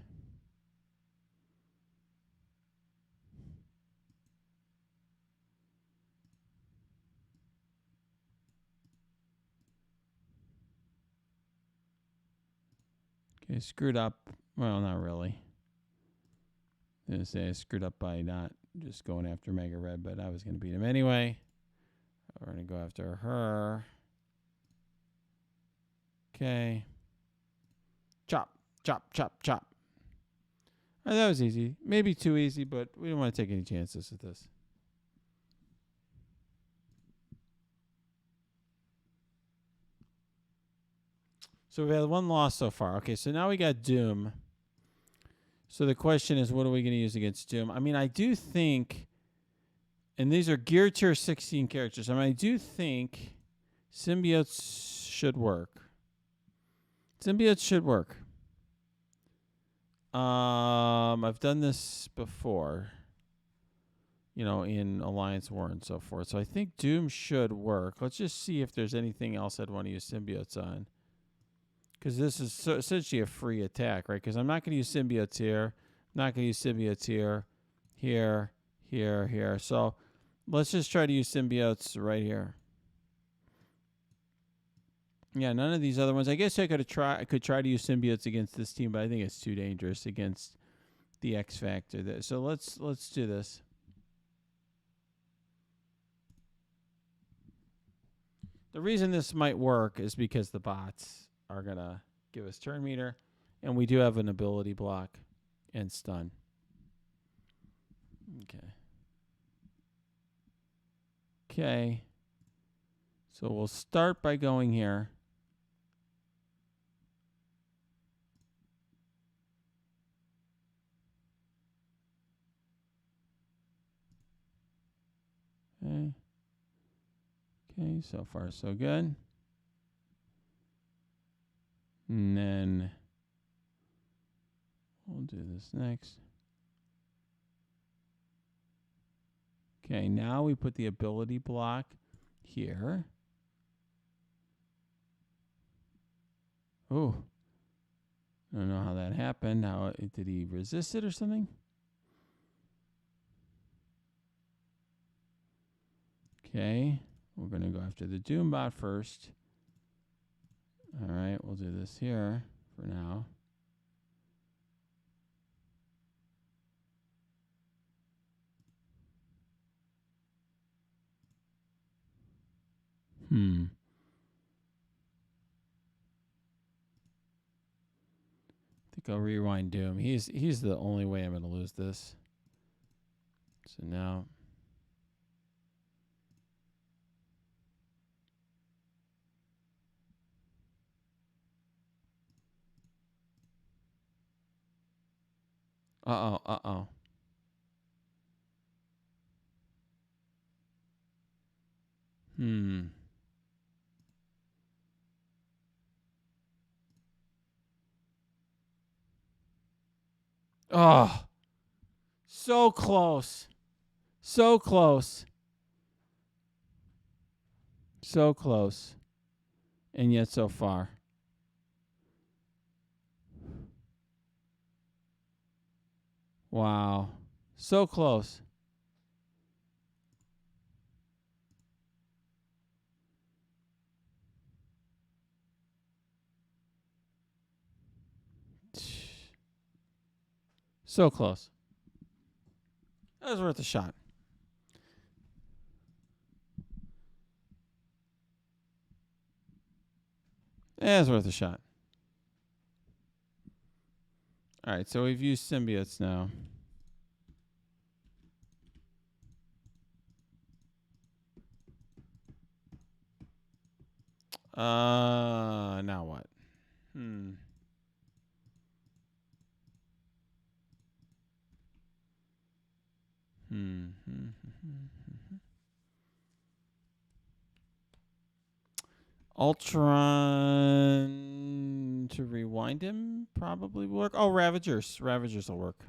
Okay, screwed up. Well, not really. I was going to say I screwed up by not just going after Mega Red, but I was going to beat him anyway. We're going to go after her. Okay. Chop, chop, chop, chop. All right, that was easy. Maybe too easy, but we don't want to take any chances with this. So we had one loss so far. Okay, so now we got Doom. So the question is, what are we going to use against Doom? I mean, I do think, and these are Gear Tier 16 characters. I mean, I do think Symbiotes should work. Symbiotes should work. I've done this before, you know, in Alliance War and so forth. So I think Doom should work. Let's just see if there's anything else I'd want to use Symbiotes on. Because this is essentially a free attack, right? Because I'm not going to use Symbiotes here. I'm not going to use Symbiotes here, here, here, here. So let's just try to use Symbiotes right here. Yeah, none of these other ones. I guess I could try to use Symbiotes against this team, but I think it's too dangerous against the X Factor. So let's do this. The reason this might work is because the bots are going to give us turn meter, and we do have an ability block and stun. Okay. So we'll start by going here. Okay. Okay, so far so good. And then we'll do this next. Okay, now we put the ability block here. Oh, I don't know how that happened. How did he resist it or something? Okay, we're going to go after the Doombot first. All right, we'll do this here for now. I think I'll rewind Doom. He's the only way I'm going to lose this. So now. Uh-oh. Oh, so close. So close. So close. And yet so far. Wow. So close. So close. That was worth a shot. Yeah, it's worth a shot. All right, so we've used symbiotes now. Now what? Ultron to rewind him probably will work. Oh, Ravagers. Ravagers will work.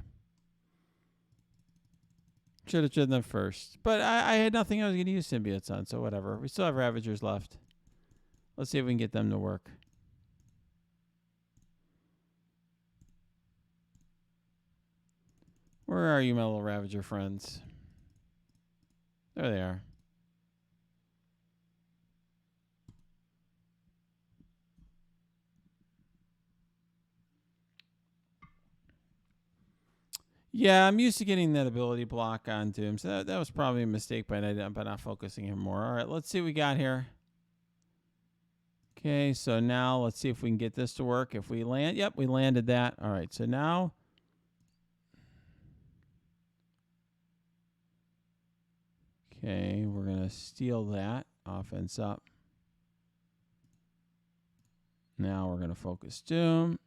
Should have done them first. But I had nothing I was going to use symbiotes on, so whatever. We still have Ravagers left. Let's see if we can get them to work. Where are you, my little Ravager friends? There they are. Yeah, I'm used to getting that ability block onto him, so that was probably a mistake by not focusing him more. All right, let's see what we got here. Okay, so now let's see if we can get this to work. If we land, yep, we landed that. All right, so now... Okay, we're going to steal that. Offense up. Now we're going to focus Doom.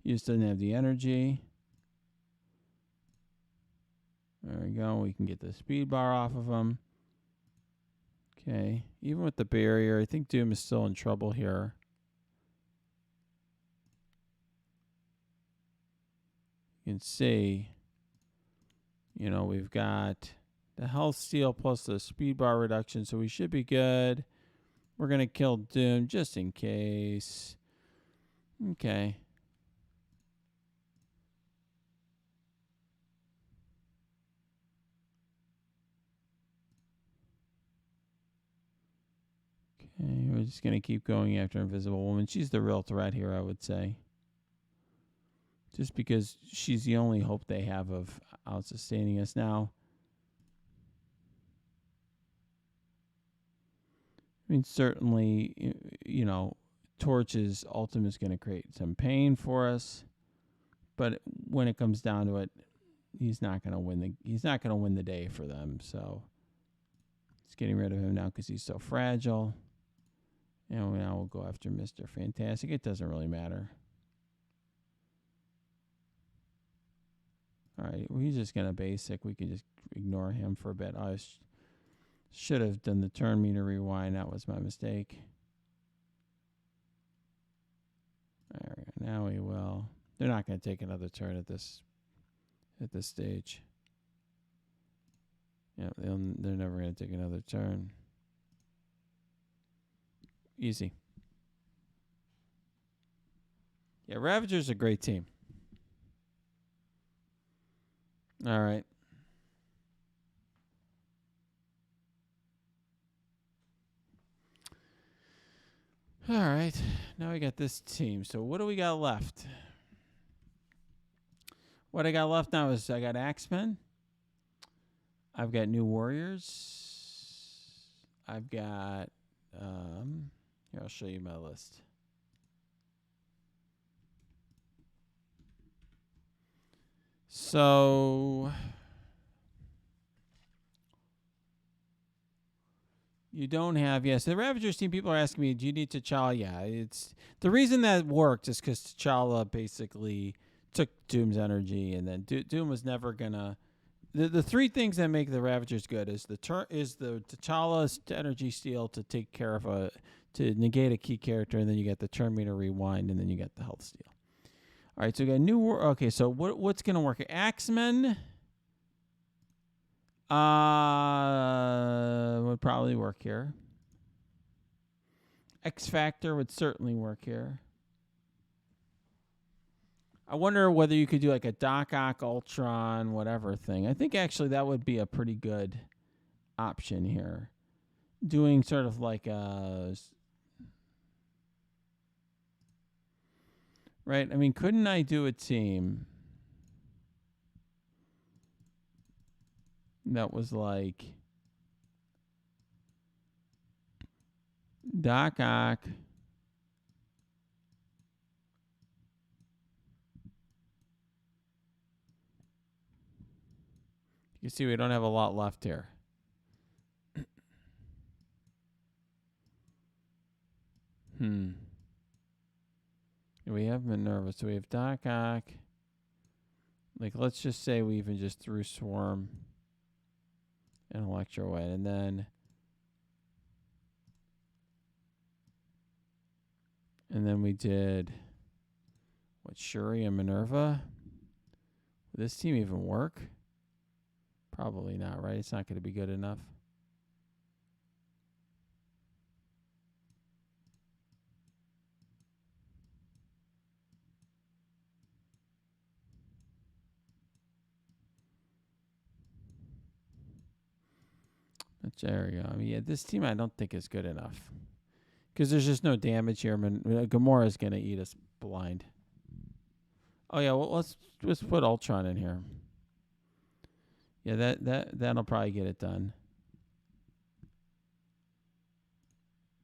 He just doesn't have the energy. There we go. We can get the speed bar off of him. Okay. Even with the barrier, I think Doom is still in trouble here. You can see, you know, we've got the health steal plus the speed bar reduction, so we should be good. We're going to kill Doom just in case. Okay. Okay, we're just going to keep going after Invisible Woman. She's the real threat here, I would say. Just because she's the only hope they have of out-sustaining us now. I mean, certainly, you know, Torch's ultimate is going to create some pain for us. But when it comes down to it, he's not going to win the day for them. So it's getting rid of him now because he's so fragile. And now we'll go after Mr. Fantastic. It doesn't really matter. All right, well, he's just going to basic. We can just ignore him for a bit. I should have done the turn meter rewind. That was my mistake. All right, now we will. They're not going to take another turn at this stage. Yeah, they're never going to take another turn. Easy. Yeah, Ravagers are a great team. All right. All right. Now we got this team. So what do we got left? What I got left now is I got Axemen. I've got New Warriors. I've got... here, I'll show you my list. So... You don't have... Yes, the Ravagers team, people are asking me, do you need T'Challa? Yeah, it's... The reason that worked is because T'Challa basically took Doom's energy, and then Doom was never going to... The three things that make the Ravagers good is the T'Challa's energy steal to take care of to negate a key character, and then you get the turn meter rewind, and then you get the health steal. All right, so we got new war. Okay, so what's gonna work? Axemen would probably work here. X Factor would certainly work here. I wonder whether you could do like a Doc Ock, Ultron, whatever thing. I think actually that would be a pretty good option here. Doing sort of like a... Right? I mean, couldn't I do a team? that was like Doc Ock. You see, we don't have a lot left here. We have Minerva, so we have Doc Ock. Like, let's just say we even just threw Swarm and Electro in, and then we did what, Shuri and Minerva? Would this team even work? Probably not, right? It's not going to be good enough. There we go. I mean, yeah, this team I don't think is good enough. Because there's just no damage here. Gamora's going to eat us blind. Oh, yeah, well, let's put Ultron in here. Yeah, that'll probably get it done.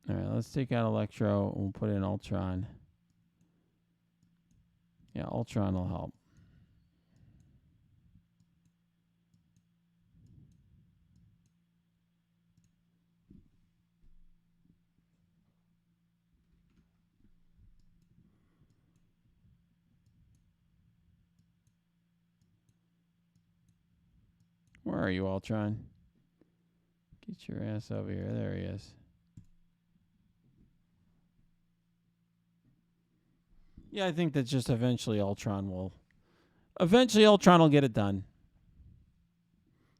All right, let's take out Electro and we'll put in Ultron. Yeah, Ultron will help. Where are you, Ultron? Get your ass over here. There he is. Yeah, I think that just eventually Ultron will get it done.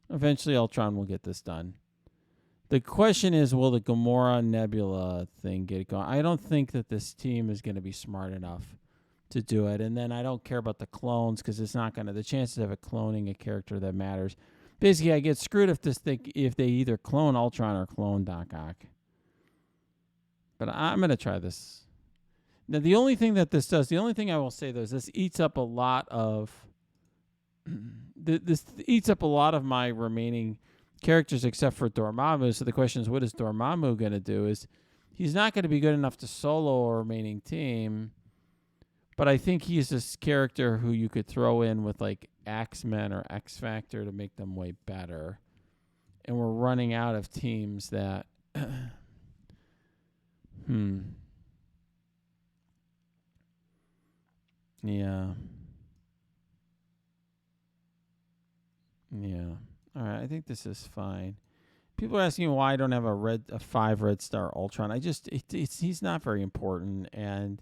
Eventually Ultron will get this done. The question is, will the Gamora Nebula thing get going? I don't think that this team is going to be smart enough to do it. And then I don't care about the clones because it's not going to, the chances of it cloning a character that matters. Basically, I get screwed if they either clone Ultron or clone Doc Ock. But I'm going to try this. Now, the only thing that this does, the only thing I will say, though, is this eats up a lot of my remaining characters except for Dormammu. So the question is, what is Dormammu going to do? Is he's not going to be good enough to solo a remaining team, but I think he's this character who you could throw in with like Axemen or X Factor to make them way better. And we're running out of teams that Yeah. All right, I think this is fine. People are asking why I don't have a 5 red star Ultron. He's not very important, and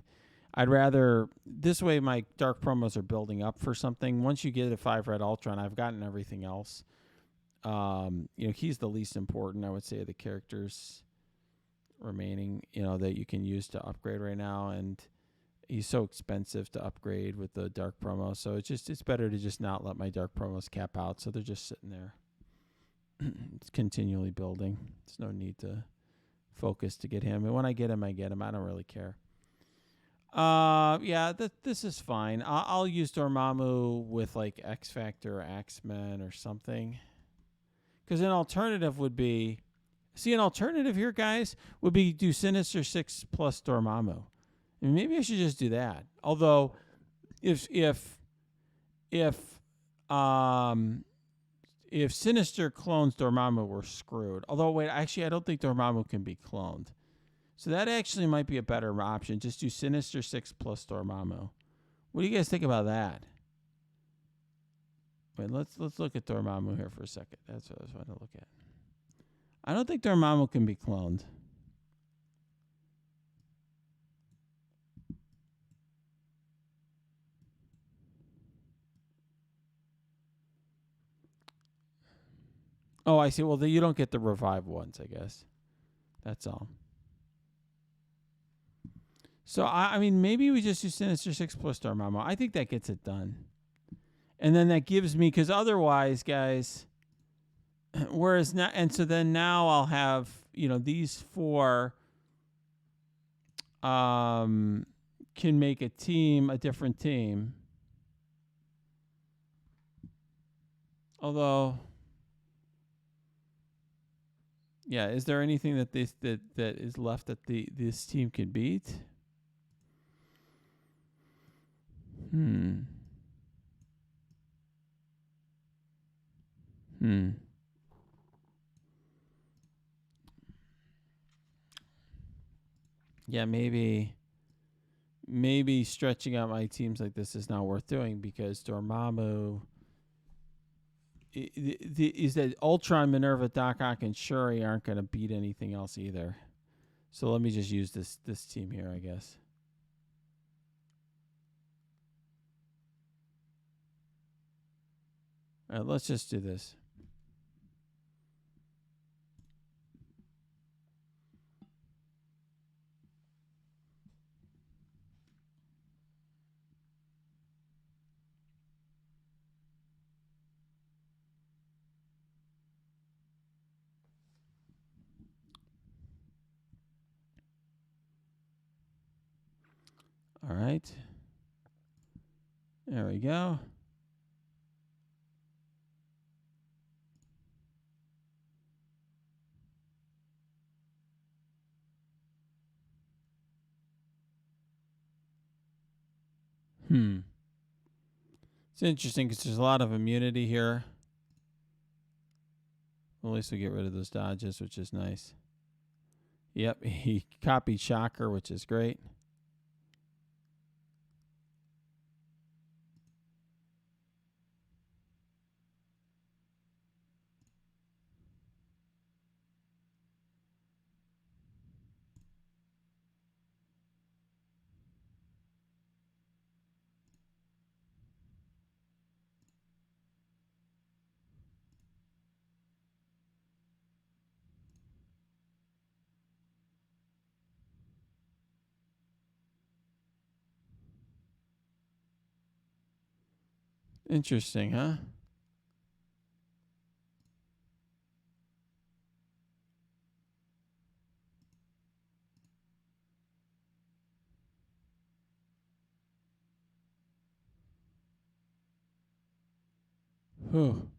I'd rather this way my dark promos are building up for something. Once you get a 5 red Ultron, I've gotten everything else. He's the least important, I would say, of the characters remaining, that you can use to upgrade right now, and he's so expensive to upgrade with the dark promo. So it's better to just not let my dark promos cap out. So they're just sitting there. It's continually building. There's no need to focus to get him. And when I get him, I get him. I don't really care. This is fine. I'll use Dormammu with like X Factor or Axemen or something. Because an alternative would be, an alternative here, guys, would be do Sinister Six plus Dormammu. I mean, maybe I should just do that. Although, if Sinister clones Dormammu, we're screwed. Although, wait, actually, I don't think Dormammu can be cloned. So that actually might be a better option. Just do Sinister Six plus Dormammu. What do you guys think about that? Wait, let's look at Dormammu here for a second. That's what I was trying to look at. I don't think Dormammu can be cloned. Oh, I see. Well, you don't get the revive ones, I guess. That's all. So, I mean, maybe we just do Sinister Six plus Dormammu. I think that gets it done. And then that gives me, because otherwise, guys, whereas now, and so then now I'll have, these 4 can make a different team. Although, Yeah, is there anything that that is left that this team can beat? Hmm. Yeah, maybe stretching out my teams like this is not worth doing because Dormammu is that Ultron, Minerva, Doc Ock, and Shuri aren't going to beat anything else either. So let me just use this team here, I guess. All right, let's just do this. All right. There we go. It's interesting because there's a lot of immunity here. Well, at least we get rid of those dodges, which is nice. Yep, he copied Shocker, which is great. Interesting, huh? Whew.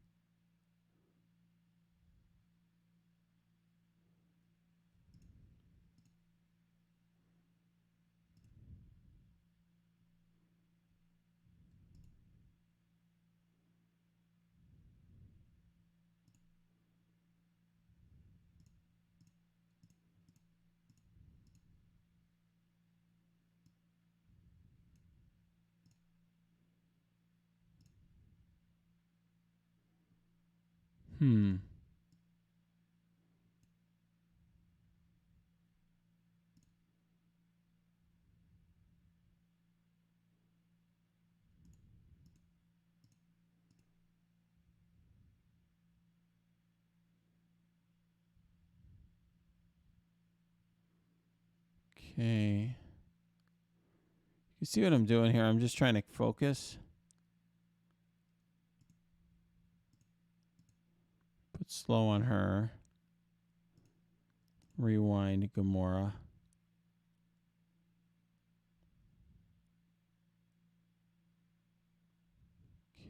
Okay. You see what I'm doing here? I'm just trying to focus. Put slow on her. Rewind Gamora.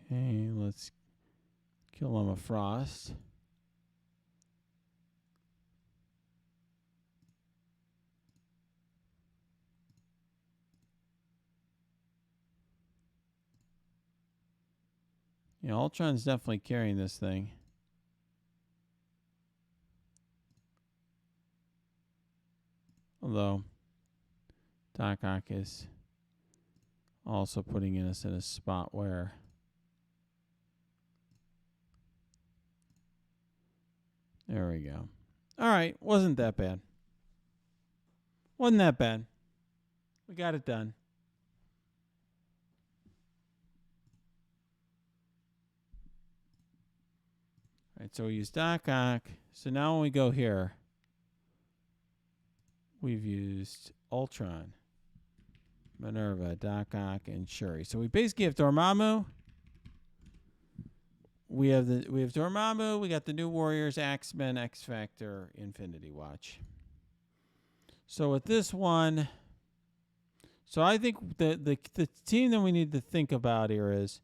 Okay, let's kill Emma Frost. Yeah, Ultron's definitely carrying this thing. Although, Doc Ock is also putting us in a spot where there we go. All right, wasn't that bad. Wasn't that bad. We got it done. All right, so we use Doc Ock. So now when we go here, we've used Ultron, Minerva, Doc Ock, and Shuri. So we basically have Dormammu. We have Dormammu. We got the New Warriors, Axemen, X Factor, Infinity Watch. So with this one, so I think the team that we need to think about here is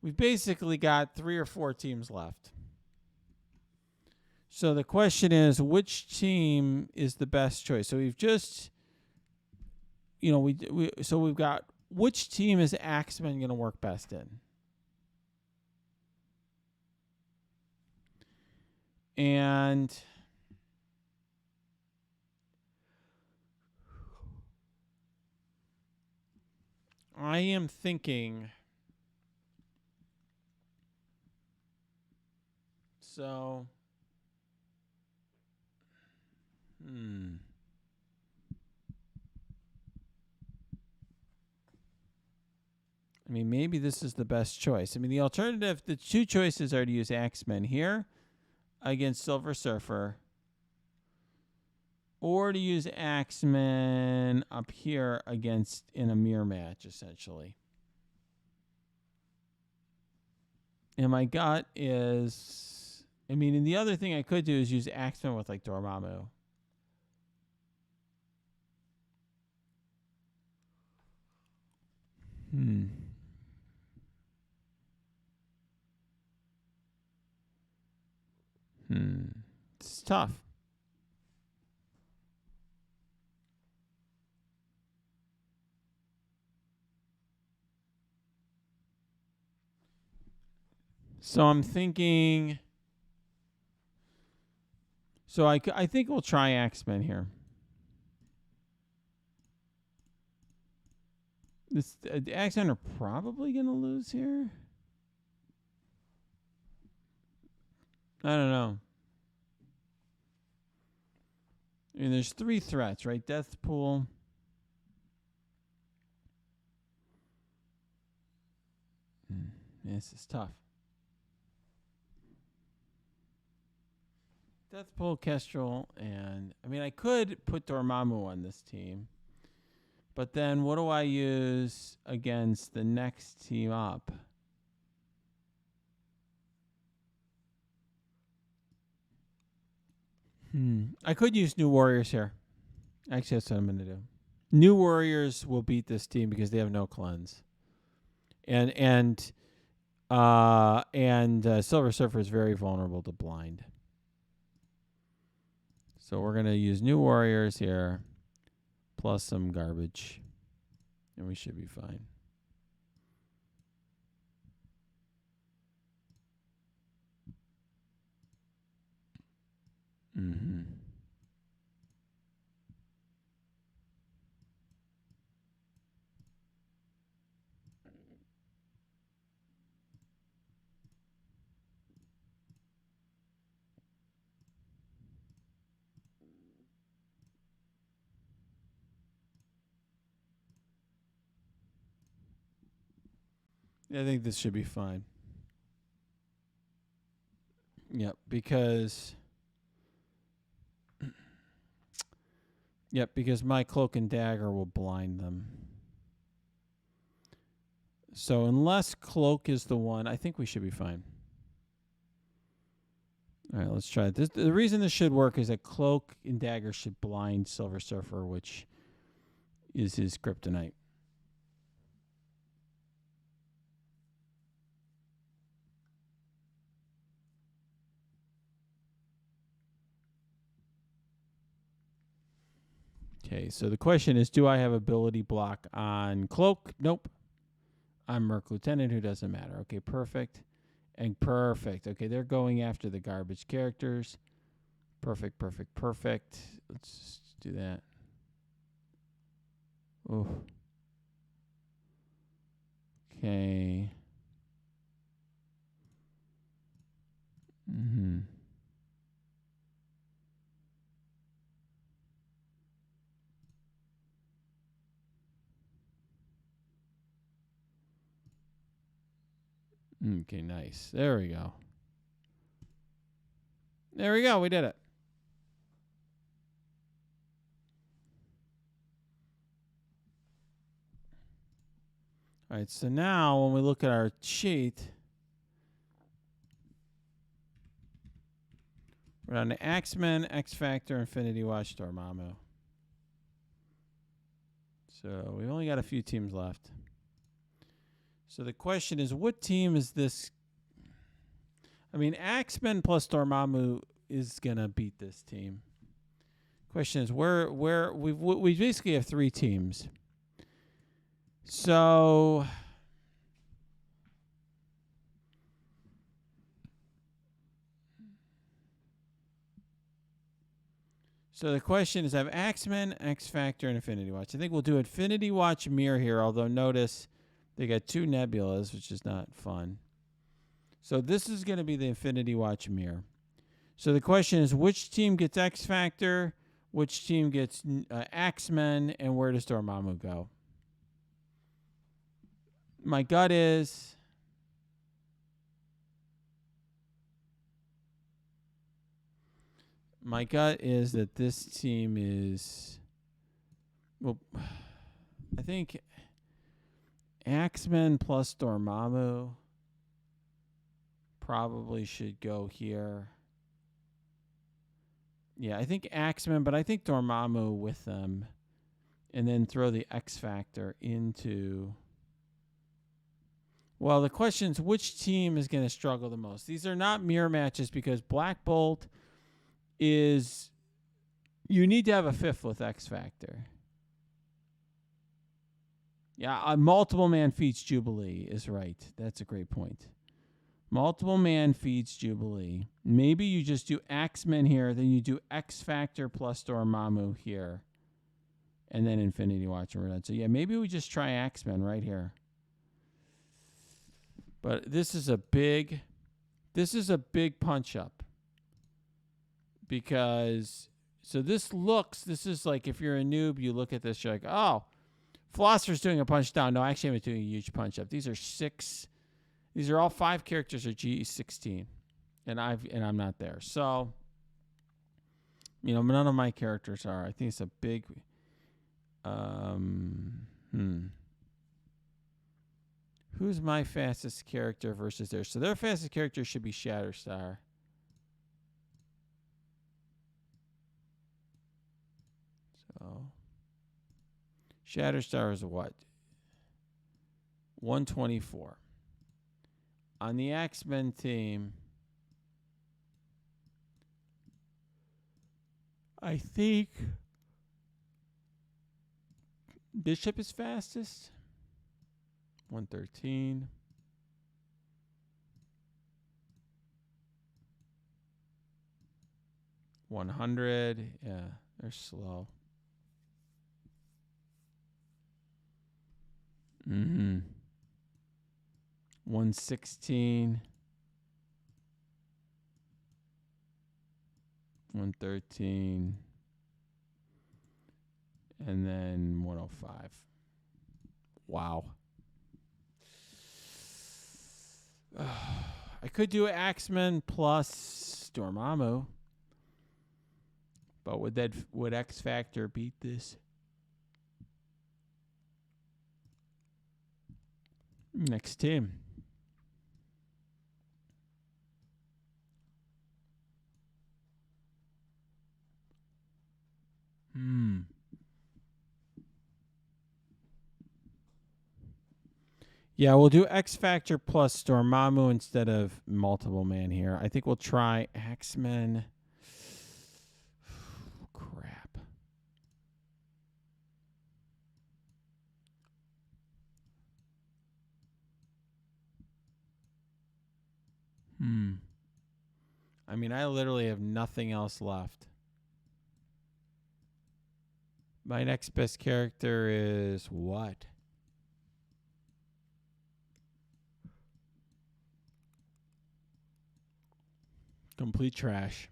we've basically got 3 or 4 teams left. So the question is, which team is the best choice? So we've just, so we've got, which team is Axemen going to work best in? And I am thinking, so, I mean, maybe this is the best choice. I mean, the alternative, the two choices are to use Axemen here against Silver Surfer, or to use Axemen up here against in a mirror match, essentially. And my gut is, I mean, and the other thing I could do is use Axemen with like Dormammu. It's tough. So I'm thinking, so I think we'll try Axemen here. The Axemen are probably going to lose here. I don't know. I mean, there's 3 threats, right? Deathpool. This is tough. Deathpool, Kestrel, and I mean, I could put Dormammu on this team, but then what do I use against the next team up? I could use New Warriors here. Actually, that's what I'm going to do. New Warriors will beat this team because they have no cleanse, and Silver Surfer is very vulnerable to blind. So we're going to use New Warriors here, plus some garbage, and we should be fine. I think this should be fine. Yep, because my cloak and dagger will blind them. So unless cloak is the one, I think we should be fine. All right, let's try it. The reason this should work is that cloak and dagger should blind Silver Surfer, which is his kryptonite. Okay, so the question is, do I have ability block on Cloak? Nope. I'm Merc Lieutenant, who doesn't matter. Okay, perfect. And perfect. Okay, they're going after the garbage characters. Perfect, perfect, perfect. Let's just do that. Oh. Okay. Okay, nice. There we go. There we go. We did it. All right, so now when we look at our sheet, we're on to Axemen, X Factor, Infinity Watch, Dormammu. So we've only got a few teams left. So the question is, what team is this? I mean, Axemen plus Dormammu is gonna beat this team? Question is where we basically have 3 teams. So the question is, I have Axemen, X Factor, and Infinity Watch. I think we'll do Infinity Watch Mirror here, although notice they got 2 Nebulas, which is not fun. So this is going to be the Infinity Watch Mirror. So the question is, which team gets X Factor, which team gets Axemen, and where does Dormammu go? My gut is... My gut is that this team is... Well, I think Axemen plus Dormammu probably should go here. Yeah, I think Axemen, but I think Dormammu with them. And then throw the X Factor into... Well, the question is, which team is going to struggle the most? These are not mirror matches because Black Bolt is... You need to have a 5th with X Factor. Yeah, multiple man feeds Jubilee is right. That's a great point. Multiple man feeds Jubilee. Maybe you just do Axemen here, then you do X Factor plus Dormammu here, and then Infinity Watch. And we're done. So yeah, maybe we just try Axemen right here. But this is a big punch up. Because this is like if you're a noob, you look at this, you're like, oh, Philosopher's doing a punch down. No, actually I'm doing a huge punch up. These are all 5 characters are G16. And I'm not there. So, none of my characters are. I think it's a big Who's my fastest character versus theirs? So their fastest character should be Shatterstar. So Shatterstar is what? 124. On the X-Men team, I think Bishop is fastest. 113. $100. Yeah, they're slow. 116. 113. And then 105. Wow. I could do Axemen plus Dormammu. But would X Factor beat this? Next team. Yeah, we'll do X Factor plus Dormammu instead of multiple man here. I think we'll try Axemen. Crap. I mean, I literally have nothing else left. My next best character is what? Complete trash.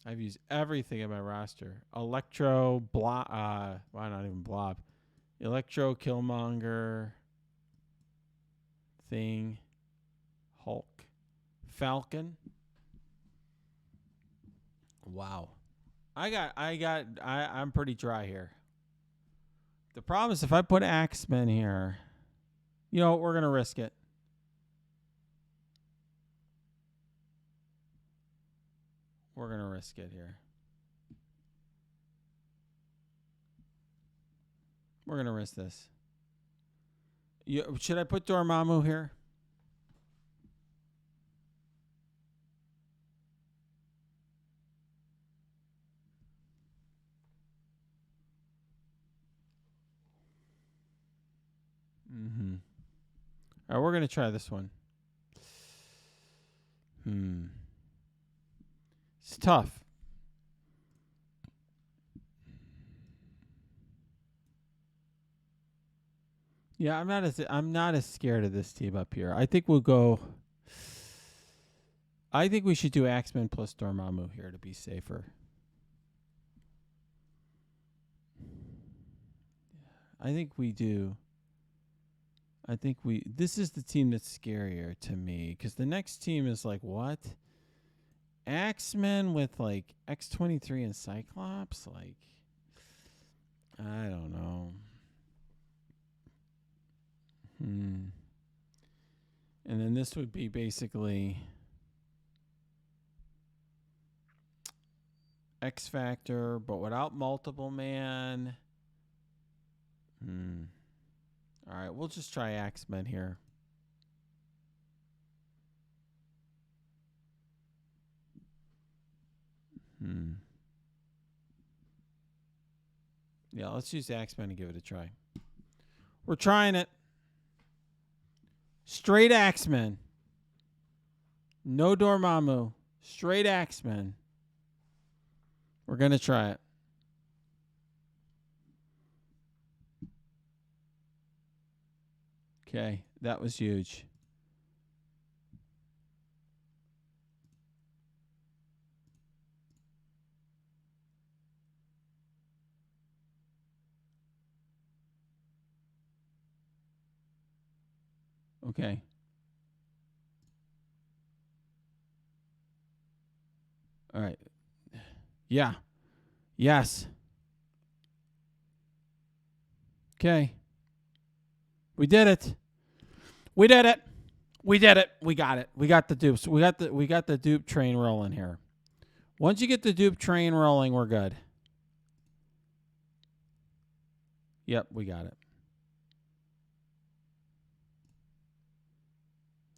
I've used everything in my roster. Electro, why not even Blob? Electro, Killmonger, Thing, Hulk, Falcon. Wow. I'm pretty dry here. The problem is if I put Axemen here, we're going to risk it. We're going to risk it here. We're going to risk this. Should I put Dormammu here? Mm-hmm. All right, we're going to try this one. It's tough. Yeah, I'm not as scared of this team up here. I think we'll go. I think we should do Axemen plus Dormammu here to be safer. I think we do. This is the team that's scarier to me because the next team is like what? Axemen with like X-23 and Cyclops? Like, I don't know. And then this would be basically X Factor, but without multiple man. All right, we'll just try Axemen here. Yeah, let's use Axemen and give it a try. We're trying it. Straight Axemen. No Dormammu. Straight Axemen. We're going to try it. Okay, that was huge. Okay. All right. Yeah. Yes. Okay. We did it. We did it. We did it. We got it. We got the dupes. We got the dupe train rolling here. Once you get the dupe train rolling, we're good. Yep, we got it.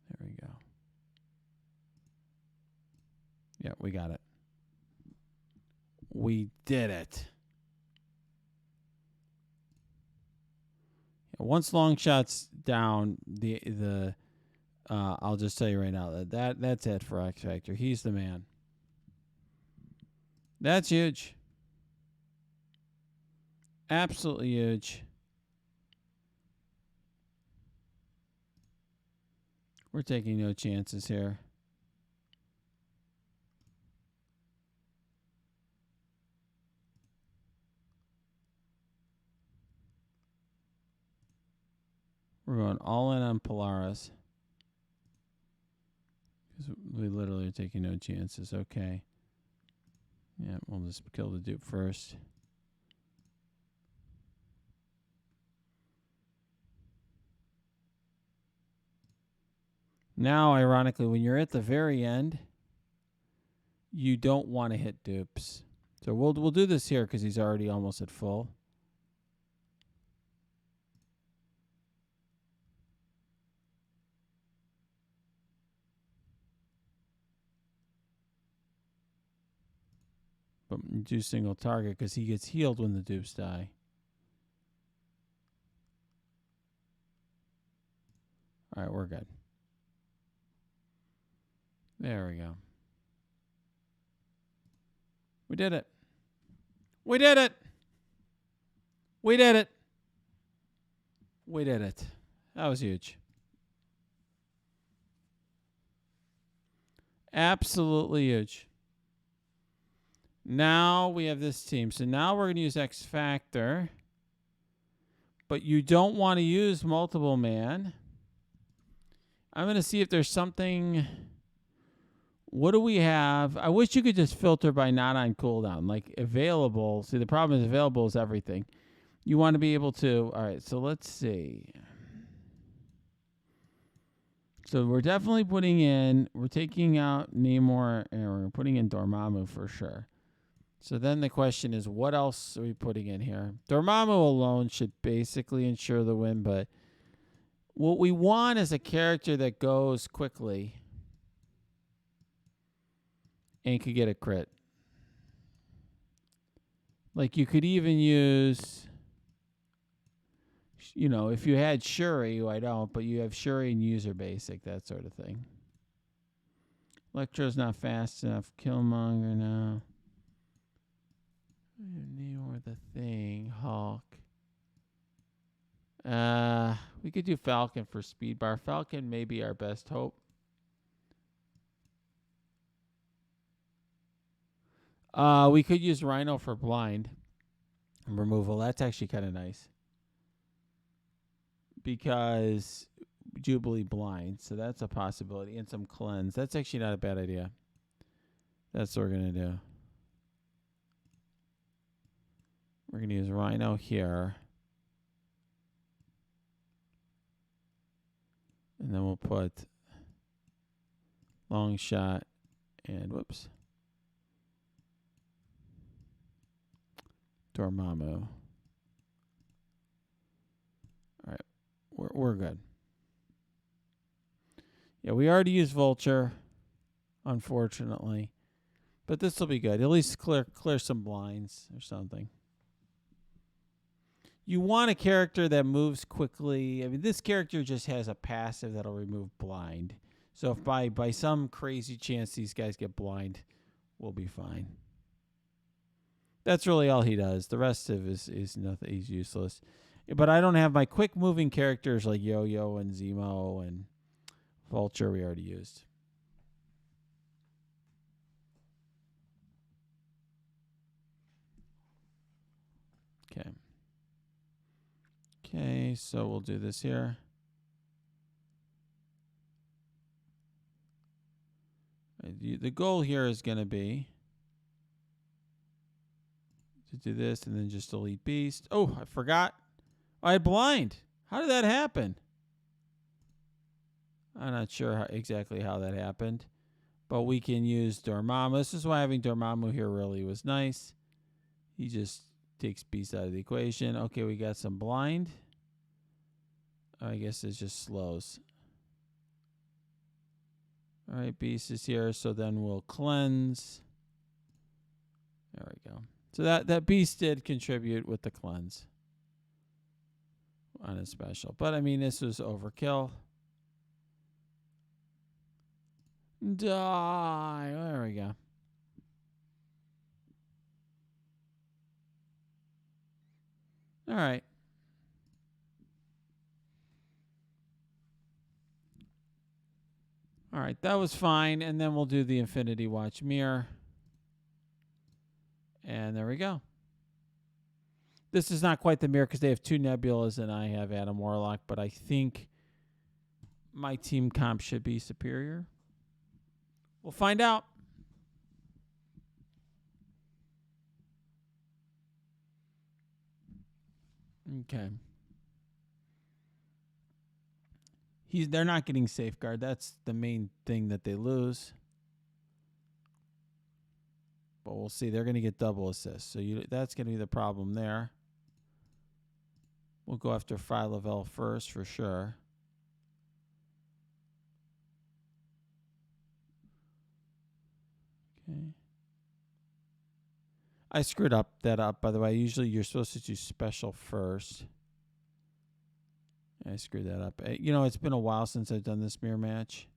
There we go. Yep, we got it. We did it. Once long shot's down, I'll just tell you right now that's it for X Factor. He's the man. That's huge. Absolutely huge. We're taking no chances here. We're going all in on Polaris. Because we literally are taking no chances. Okay. Yeah, we'll just kill the dupe first. Now, ironically, when you're at the very end, you don't want to hit dupes. So we'll do this here because he's already almost at full. But do single target because he gets healed when the dupes die. All right, we're good. There we go. We did it. We did it. We did it. We did it. That was huge. Absolutely huge. Now we have this team. So now we're going to use X Factor. But you don't want to use multiple man. I'm going to see if there's something. What do we have? I wish you could just filter by not on cooldown. Like available. See, the problem is available is everything. You want to be able to. All right, so let's see. So we're definitely putting in. We're taking out Namor and we're putting in Dormammu for sure. So then the question is, what else are we putting in here? Dormammu alone should basically ensure the win, but what we want is a character that goes quickly and could get a crit. Like you could even use you know, if you had Shuri, who I don't, but you have Shuri and user basic, that sort of thing. Electro's not fast enough. Killmonger, no. Or the Thing, Hulk. We could do Falcon for speed bar. Falcon may be our best hope. We could use Rhino for blind removal. That's actually kind of nice. Because Jubilee blind, so that's a possibility. And some cleanse. That's actually not a bad idea. That's what we're going to do. We're going to use Rhino here. And then we'll put long shot and whoops. Dormammu. All right. We're good. Yeah, we already used Vulture, unfortunately. But this will be good. At least clear some blinds or something. You want a character that moves quickly. I mean, this character just has a passive that'll remove blind. So if by some crazy chance these guys get blind, we'll be fine. That's really all he does. The rest of it is nothing. He's useless. But I don't have my quick moving characters like Yo-Yo and Zemo and Vulture we already used. Okay. Okay, so we'll do this here. The goal here is going to be to do this and then just delete Beast. Oh, I forgot. I had blind. How did that happen? I'm not sure exactly how that happened. But we can use Dormammu. This is why having Dormammu here really was nice. He just takes Beast out of the equation. Okay, we got some blind. I guess it just slows. All right, Beast is here, so then we'll cleanse. There we go. So that Beast did contribute with the cleanse on a special. But, I mean, this was overkill. Die. There we go. All right. All right, that was fine. And then we'll do the Infinity Watch mirror. And there we go. This is not quite the mirror because they have two Nebulas and I have Adam Warlock, but I think my team comp should be superior. We'll find out. Okay. They're not getting safeguard. That's the main thing that they lose. But we'll see. They're going to get double assists. So that's going to be the problem there. We'll go after Phyla-Vell first for sure. Okay. I screwed that up, by the way. Usually you're supposed to do special first. I screwed that up. You know, it's been a while since I've done this mirror match.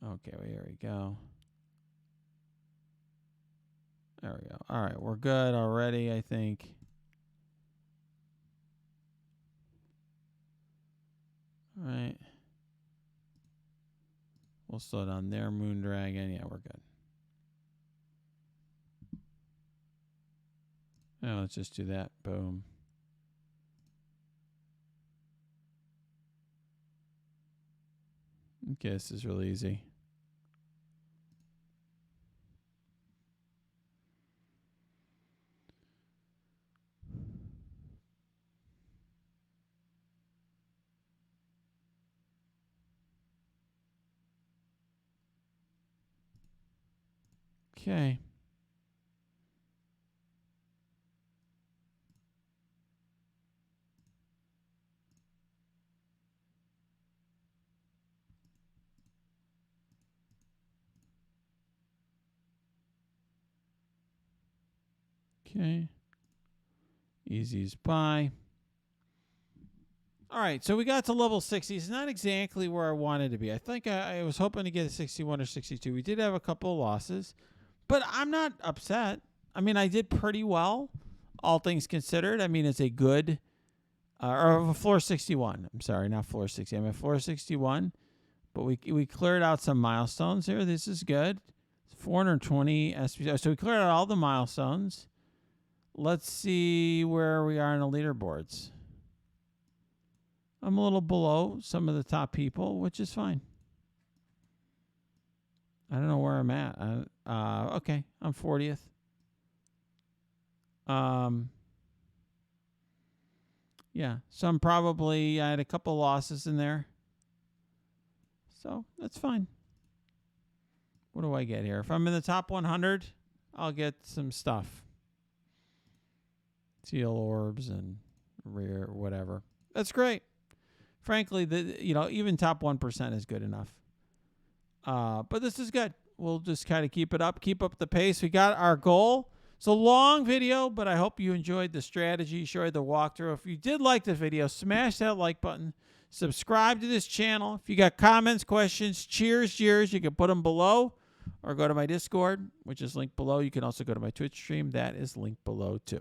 Okay, well, here we go. There we go. All right, we're good already, I think. All right. We'll slow down their Moondragon. Yeah, we're good. Now let's just do that. Boom. Okay, this is really easy. Okay. Okay. Easy as pie. All right, so we got to level 60. It's not exactly where I wanted to be. I think I was hoping to get a 61 or 62. We did have a couple of losses, but I'm not upset. I mean, I did pretty well, all things considered. I mean, it's a good, or a floor 61. I'm sorry, not floor 60. I'm at floor 61, but we cleared out some milestones here. This is good. 420 SP. So we cleared out all the milestones. Let's see where we are in the leaderboards. I'm a little below some of the top people, which is fine. I don't know where I'm at. Okay, I'm 40th. Yeah, so I'm probably, I had a couple losses in there. So that's fine. What do I get here? If I'm in the top 100, I'll get some stuff. Teal orbs and rare whatever. That's great. Frankly, even top 1% is good enough. But this is good. We'll just kind of keep it up. Keep up the pace. We got our goal. It's a long video, but I hope you enjoyed the strategy, enjoyed the walkthrough. If you did like the video, smash that like button. Subscribe to this channel. If you got comments, questions, cheers, you can put them below. Or go to my Discord, which is linked below. You can also go to my Twitch stream. That is linked below, too.